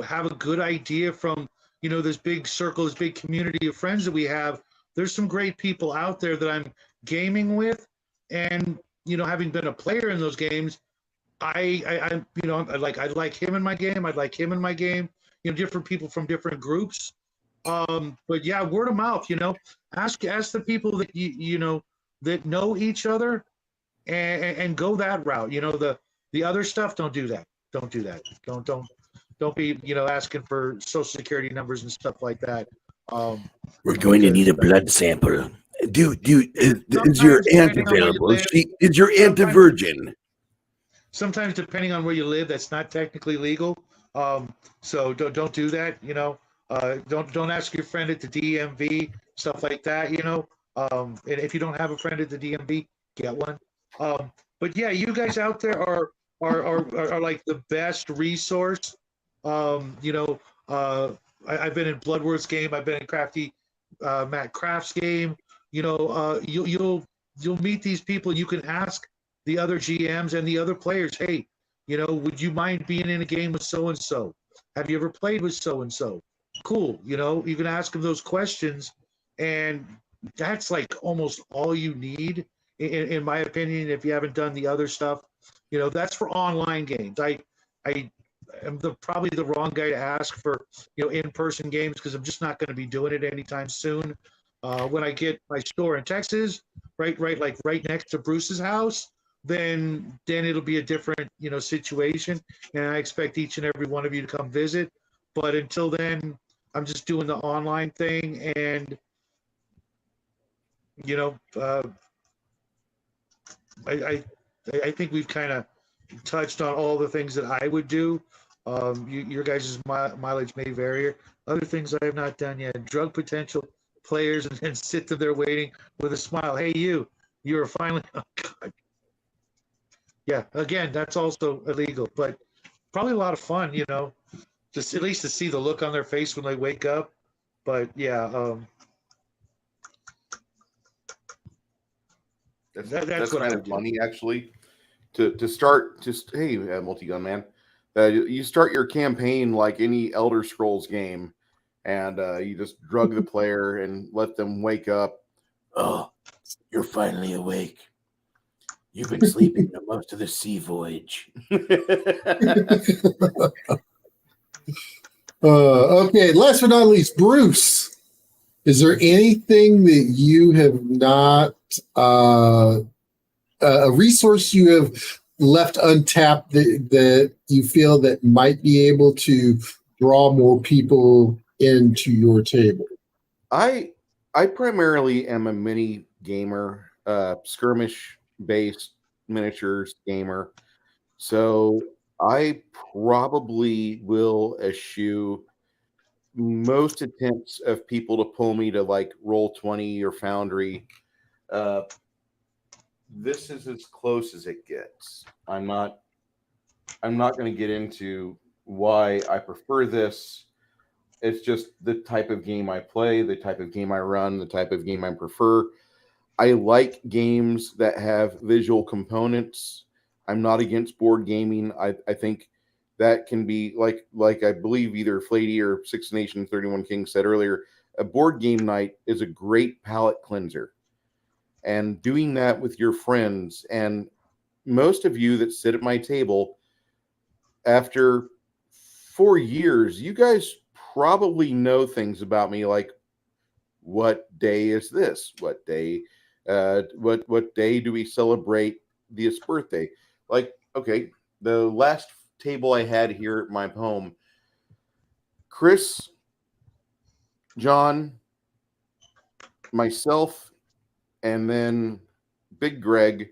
have a good idea from, this big circle, this big community of friends that we have. There's some great people out there that I'm gaming with, and, having been a player in those games, I like him in my game. I'd like him in my game, different people from different groups. But yeah, word of mouth, ask the people that that know each other, and go that route. The other stuff, don't do that. Don't do that. Don't be, asking for social security numbers and stuff like that. We're going to need a blood sample. Dude, is your aunt available? Is your aunt a virgin? Sometimes, depending on where you live, that's not technically legal. So don't do that. Don't ask your friend at the DMV, stuff like that. And if you don't have a friend at the DMV, get one. But yeah, you guys out there are like the best resource. I've been in Bloodworth's game. I've been in Crafty Matt Craft's game. You'll meet these people. You can ask the other GMs and the other players, hey, would you mind being in a game with so and so? Have you ever played with so and so? Cool. You can ask them those questions, and that's like almost all you need, in my opinion. If you haven't done the other stuff, that's for online games. I am probably the wrong guy to ask for, in-person games, because I'm just not going to be doing it anytime soon. When I get my store in Texas, right next to Bruce's house, then it'll be a different, situation, and I expect each and every one of you to come visit. But until then, I'm just doing the online thing, and I think we've kind of touched on all the things that I would do. Your guys' mileage may vary. Other things I have not done yet: drug potential players, and then sit there waiting with a smile. Hey, you are finally. Oh, God. Yeah, again, that's also illegal, but probably a lot of fun, just at least to see the look on their face when they wake up. But yeah, that's what kind I of money, actually, to start. Just, hey, multi-gun man, you start your campaign like any Elder Scrolls game. and you just drug the player and let them wake up. Oh, you're finally awake. You've been sleeping the most of the sea voyage. Okay, last but not least, Bruce. Is there anything that you have not, a resource you have left untapped that you feel that might be able to draw more people into your table? I primarily am a mini gamer, skirmish-based miniatures gamer. So I probably will eschew most attempts of people to pull me to like Roll20 or Foundry. This is as close as it gets. I'm not going to get into why I prefer this. It's just the type of game I play, the type of game I run, the type of game I prefer. I like games that have visual components. I'm not against board gaming. I think that can be like I believe either Flady or Six Nation 31 Kings said earlier, a board game night is a great palate cleanser. And doing that with your friends, and most of you that sit at my table, after 4 years, you guys probably know things about me like what day is this? What day what day do we celebrate this birthday? Like, okay, the last table I had here at my home, Chris, John, myself, and then Big Greg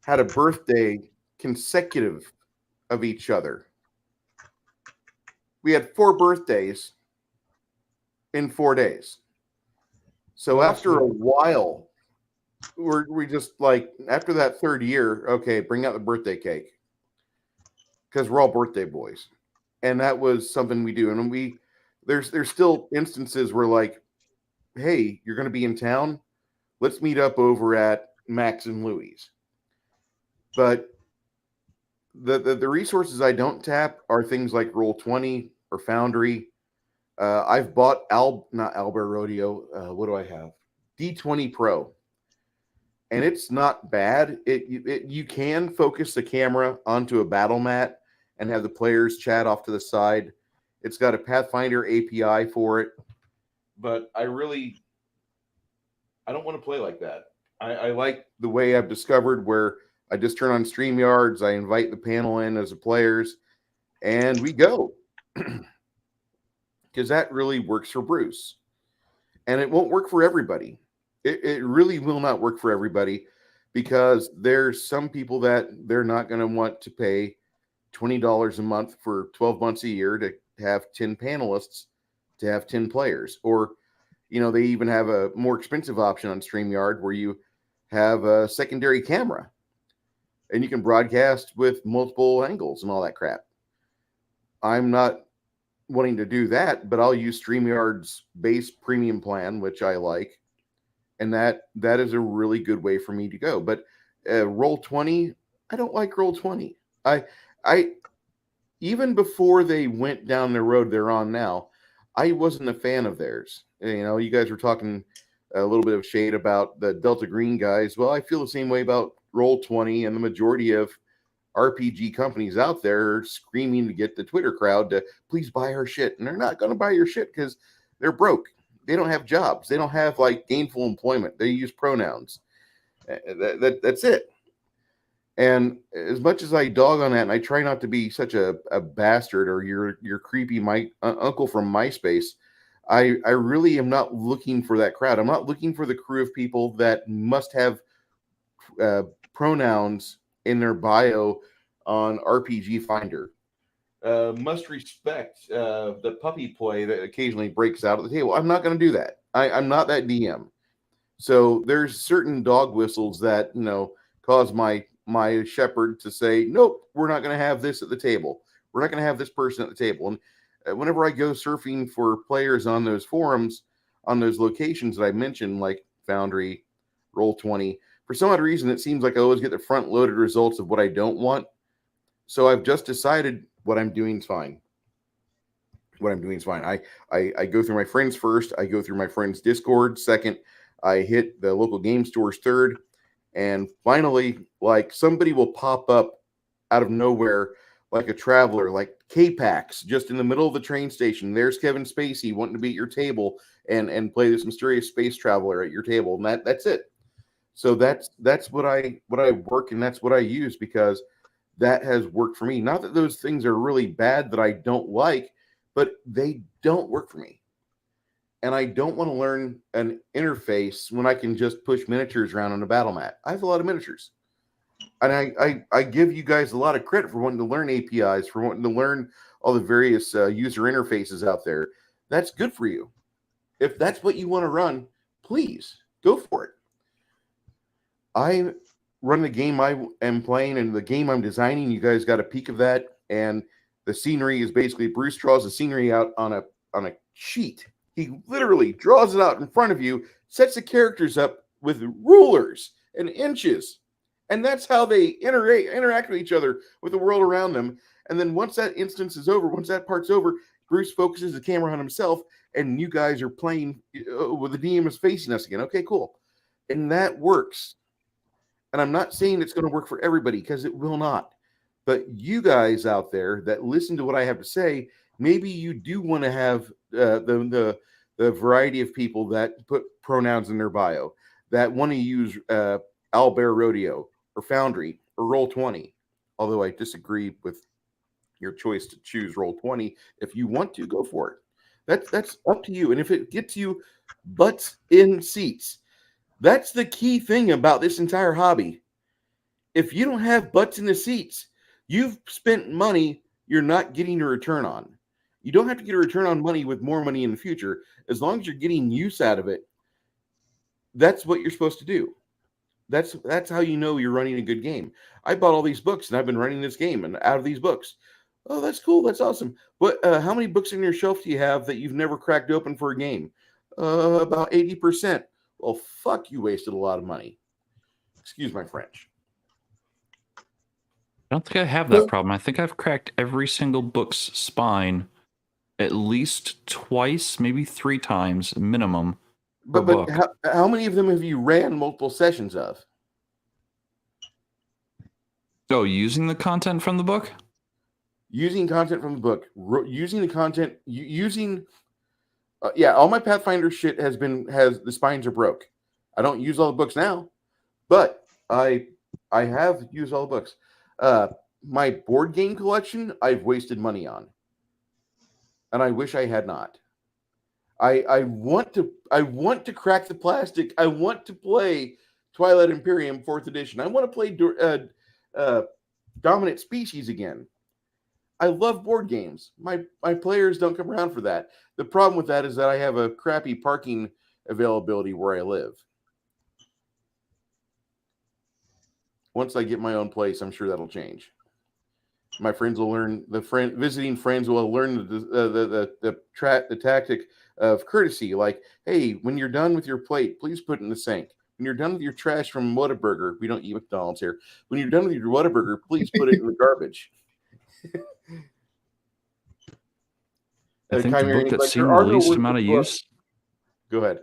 had a birthday consecutive of each other. We had 4 birthdays in 4 days. So after a while, we just like, after that 3rd year, okay, bring out the birthday cake. Because we're all birthday boys. And that was something we do. And there's still instances where like, hey, you're going to be in town? Let's meet up over at Max and Louie's. But the resources I don't tap are things like Roll20 or Foundry. I've bought not Albert Rodeo. What do I have? D20 Pro. And it's not bad. You can focus the camera onto a battle mat and have the players chat off to the side. It's got a Pathfinder API for it. But I don't want to play like that. I like the way I've discovered where I just turn on StreamYards, I invite the panel in as the players, and we go. Because that really works for Bruce. And it won't work for everybody. It really will not work for everybody, because there's some people that they're not going to want to pay $20 a month for 12 months a year to have 10 panelists to have 10 players. Or, they even have a more expensive option on StreamYard where you have a secondary camera and you can broadcast with multiple angles and all that crap. I'm not wanting to do that, but I'll use StreamYard's base premium plan, which I like. And that is a really good way for me to go. But Roll20, I don't like Roll20. I even before they went down the road they're on now, I wasn't a fan of theirs. You guys were talking a little bit of shade about the Delta Green guys. Well, I feel the same way about Roll20, and the majority of RPG companies out there are screaming to get the Twitter crowd to please buy our shit. And they're not going to buy your shit because they're broke. They don't have jobs. They don't have like gainful employment. They use pronouns. That's it. And as much as I dog on that, and I try not to be such a bastard or your creepy uncle from MySpace, I really am not looking for that crowd. I'm not looking for the crew of people that must have pronouns in their bio on RPG Finder. Must respect the puppy play that occasionally breaks out at the table. I'm not going to do that. I'm not that DM. So there's certain dog whistles that cause my shepherd to say, nope, we're not going to have this at the table. We're not going to have this person at the table. And whenever I go surfing for players on those forums, on those locations that I mentioned, like Foundry, Roll20, for some odd reason, it seems like I always get the front-loaded results of what I don't want. So I've just decided what I'm doing is fine. what I'm doing is fine. I go through my friends first. I go through my friends' Discord second. I hit the local game stores third. And finally, like somebody will pop up out of nowhere, like a traveler, like K-Pax, just in the middle of the train station. There's Kevin Spacey wanting to be at your table and play this mysterious space traveler at your table. And that's it. So that's what I work, and that's what I use, because that has worked for me. Not that those things are really bad that I don't like, but they don't work for me. And I don't want to learn an interface when I can just push miniatures around on a battle mat. I have a lot of miniatures. And I give you guys a lot of credit for wanting to learn APIs, for wanting to learn all the various user interfaces out there. That's good for you. If that's what you want to run, please go for it. I run the game I am playing, and the game I'm designing. You guys got a peek of that. And the scenery is basically Bruce draws the scenery out on a sheet. He literally draws it out in front of you, sets the characters up with rulers and inches. And that's how they interact with each other, with the world around them. And then once that instance is over, once that part's over, Bruce focuses the camera on himself, and you guys are playing with the DM is facing us again. Okay, cool. And that works. And I'm not saying it's going to work for everybody, because it will not. But you guys out there that listen to what I have to say, maybe you do want to have the variety of people that put pronouns in their bio, that want to use Owlbear Rodeo or Foundry or Roll20. Although I disagree with your choice to choose Roll20. If you want to, go for it. That's up to you. And if it gets you butts in seats, that's the key thing about this entire hobby. If you don't have butts in the seats, you've spent money you're not getting a return on. You don't have to get a return on money with more money in the future. As long as you're getting use out of it, that's what you're supposed to do. That's how you know you're running a good game. I bought all these books, and I've been running this game, and out of these books, oh, that's cool. That's awesome. But how many books on your shelf do you have that you've never cracked open for a game? About 80%. Well, fuck, you wasted a lot of money. Excuse my French. I don't think I have that problem. I think I've cracked every single book's spine at least twice, maybe 3 times minimum. But how many of them have you ran multiple sessions of? Oh, using the content from the book? Using content from the book. Using the content. Yeah, all my Pathfinder shit has the spines are broke. I don't use all the books now, but I have used all the books. My board game collection, I've wasted money on, and I wish I had not. I want to crack the plastic. I want to play Twilight Imperium 4th edition. I want to play Dominant Species again. I love board games. My players don't come around for that. The problem with that is that I have a crappy parking availability where I live. Once I get my own place, I'm sure that'll change. My friends will learn. Visiting friends will learn the tactic of courtesy. Like, hey, when you're done with your plate, please put it in the sink. When you're done with your trash from Whataburger, we don't eat McDonald's here. When you're done with your Whataburger, please put it in the garbage. I think the book that's seen the least amount of use. Go ahead.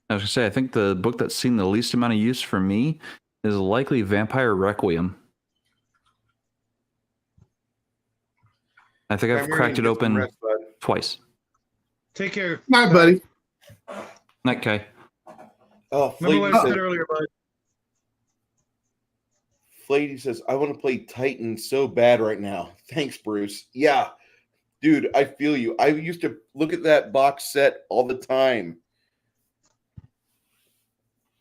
I was going to say, I think the book that's seen the least amount of use for me is likely Vampire Requiem. I think I've cracked it open twice. Take care. Bye, buddy. Night, Kai. Oh, remember what I said earlier, bud? Flady says, I want to play Titan so bad right now. Thanks, Bruce. Yeah, dude, I feel you. I used to look at that box set all the time.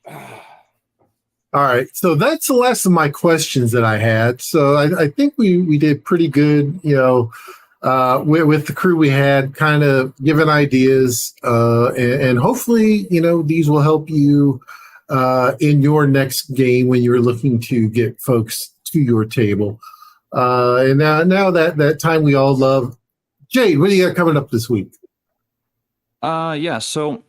All right, so that's the last of my questions that I had. So I think we did pretty good, with the crew we had, kind of giving ideas, and hopefully, these will help you in your next game when you're looking to get folks to your table. And now that time we all love. Jade, what do you got coming up this week? Yeah, so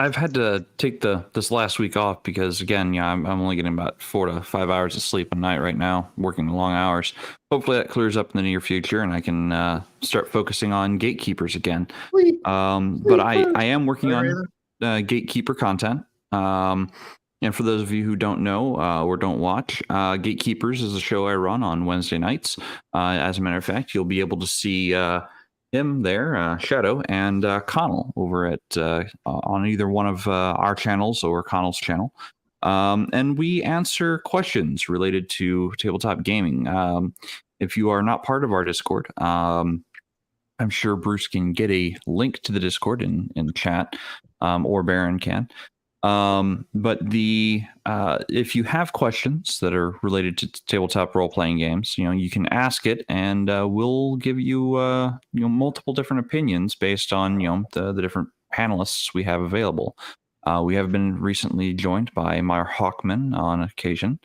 I've had to take this last week off because, again, yeah, I'm only getting about 4 to 5 hours of sleep a night right now, working long hours. Hopefully that clears up in the near future and I can start focusing on Gatekeepers again. But I am working on Gatekeeper content. And for those of you who don't know or don't watch, Gatekeepers is a show I run on Wednesday nights. As a matter of fact, you'll be able to see him there, Shadow, and Connell over at on either one of our channels or Connell's channel. And we answer questions related to tabletop gaming. If you are not part of our Discord, I'm sure Bruce can get a link to the Discord in the chat, or Baron can. But if you have questions that are related to tabletop role-playing games, you can ask it, and we'll give you multiple different opinions based on the different panelists we have available. We have been recently joined by Meyer Hawkman on occasion,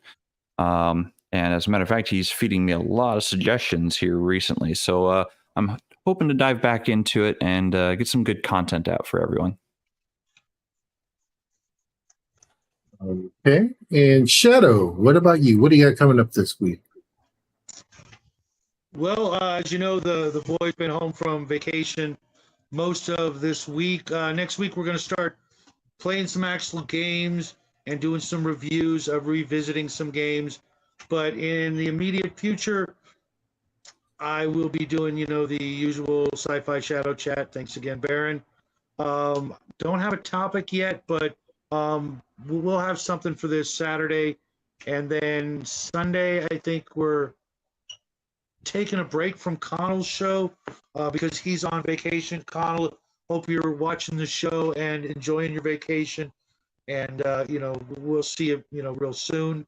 and as a matter of fact, he's feeding me a lot of suggestions here recently. So I'm hoping to dive back into it and get some good content out for everyone. Okay. And Shadow, what about you? What do you got coming up this week? Well, as you know, the boys been home from vacation most of this week. Next week, we're going to start playing some actual games and doing some reviews of revisiting some games. But in the immediate future, I will be doing, the usual sci-fi shadow chat. Thanks again, Baron. Don't have a topic yet, but we'll have something for this Saturday. And then Sunday, I think we're taking a break from Connell's show because he's on vacation. Connell, hope you're watching the show and enjoying your vacation. And, we'll see you, real soon.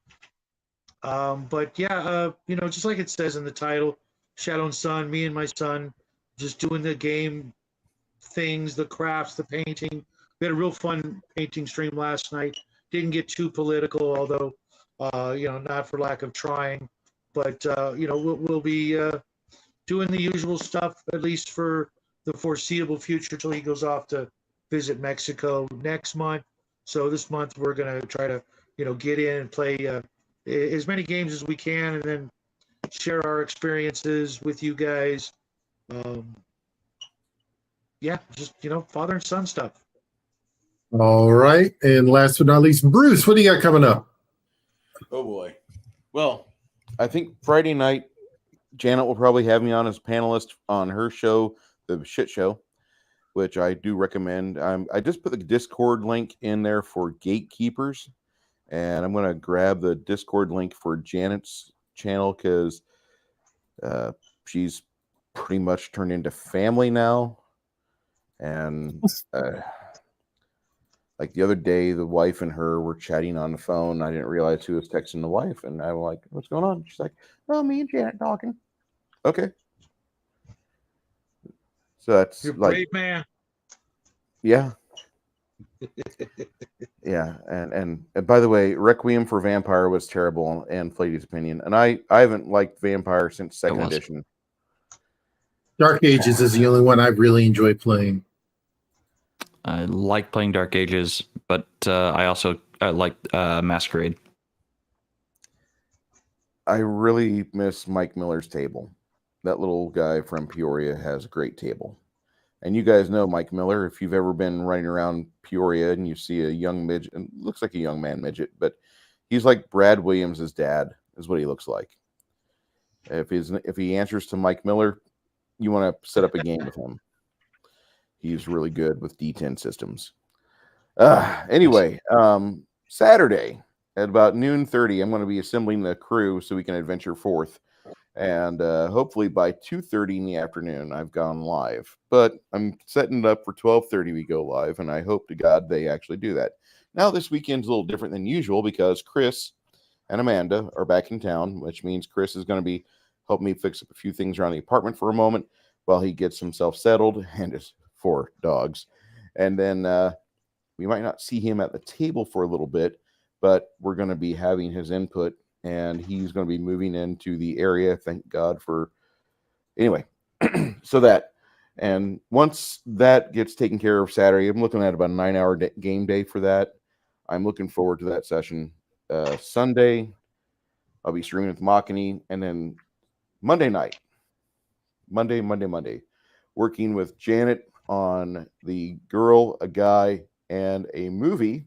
But yeah, just like it says in the title, Shadow and Son, me and my son, just doing the game things, the crafts, the painting. We had a real fun painting stream last night. Didn't get too political, although, not for lack of trying. But, we'll be doing the usual stuff, at least for the foreseeable future, till he goes off to visit Mexico next month. So this month we're going to try to, get in and play as many games as we can, and then share our experiences with you guys. Just, father and son stuff. All right. And last but not least, Bruce, what do you got coming up? Oh, boy. Well, I think Friday night, Janet will probably have me on as panelist on her show, The Shit Show, which I do recommend. I just put the Discord link in there for Gatekeepers, and I'm going to grab the Discord link for Janet's channel because she's pretty much turned into family now. And like the other day, the wife and her were chatting on the phone. I didn't realize who was texting the wife, and I was like, "What's going on?" She's like, "Oh, me and Janet talking." Okay, so that's You're like, brave man. Yeah, yeah, and by the way, Requiem for Vampire was terrible in Flady's opinion, and I haven't liked Vampire since second edition. Dark Ages is the only one I really enjoy playing. I like playing Dark Ages, but I also like Masquerade. I really miss Mike Miller's table. That little guy from Peoria has a great table. And you guys know Mike Miller. If you've ever been running around Peoria and you see a young midget, and looks like a young man midget, but he's like Brad Williams' dad, is what he looks like. If he answers to Mike Miller, you want to set up a game with him. He's really good with D10 systems. Anyway, Saturday at about noon 30, I'm going to be assembling the crew so we can adventure forth. And hopefully by 2:30 in the afternoon, I've gone live. But I'm setting it up for 12:30 we go live, and I hope to God they actually do that. Now, this weekend's a little different than usual because Chris and Amanda are back in town, which means Chris is going to be helping me fix up a few things around the apartment for a moment while he gets himself settled and his 4 dogs. And then we might not see him at the table for a little bit, but we're going to be having his input, and he's going to be moving into the area. Thank God for... Anyway, so that And once that gets taken care of Saturday, I'm looking at about a 9-hour game day for that. I'm looking forward to that session. Sunday, I'll be streaming with Machini, and then Monday night, Monday, working with Janet on The Girl, a Guy, and a Movie,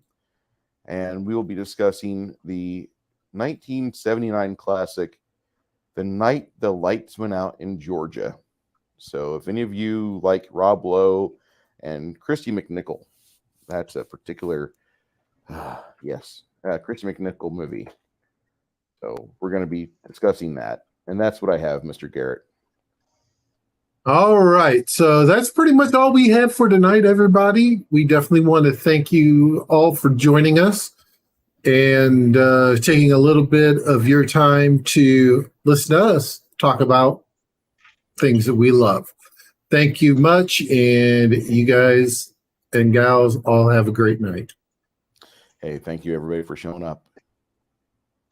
and we will be discussing the 1979 classic, The Night the Lights Went Out in Georgia. So if any of you like Rob Lowe and Christy McNichol, that's a particular, Christy McNichol movie. So we're going to be discussing that. And that's what I have, Mr. Garrett. All right. So that's pretty much all we have for tonight, everybody. We definitely want to thank you all for joining us and taking a little bit of your time to listen to us talk about things that we love. Thank you much. And you guys and gals all have a great night. Hey, thank you, everybody, for showing up.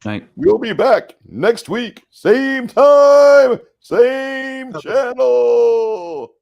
Night. We'll be back next week. Same time, same channel.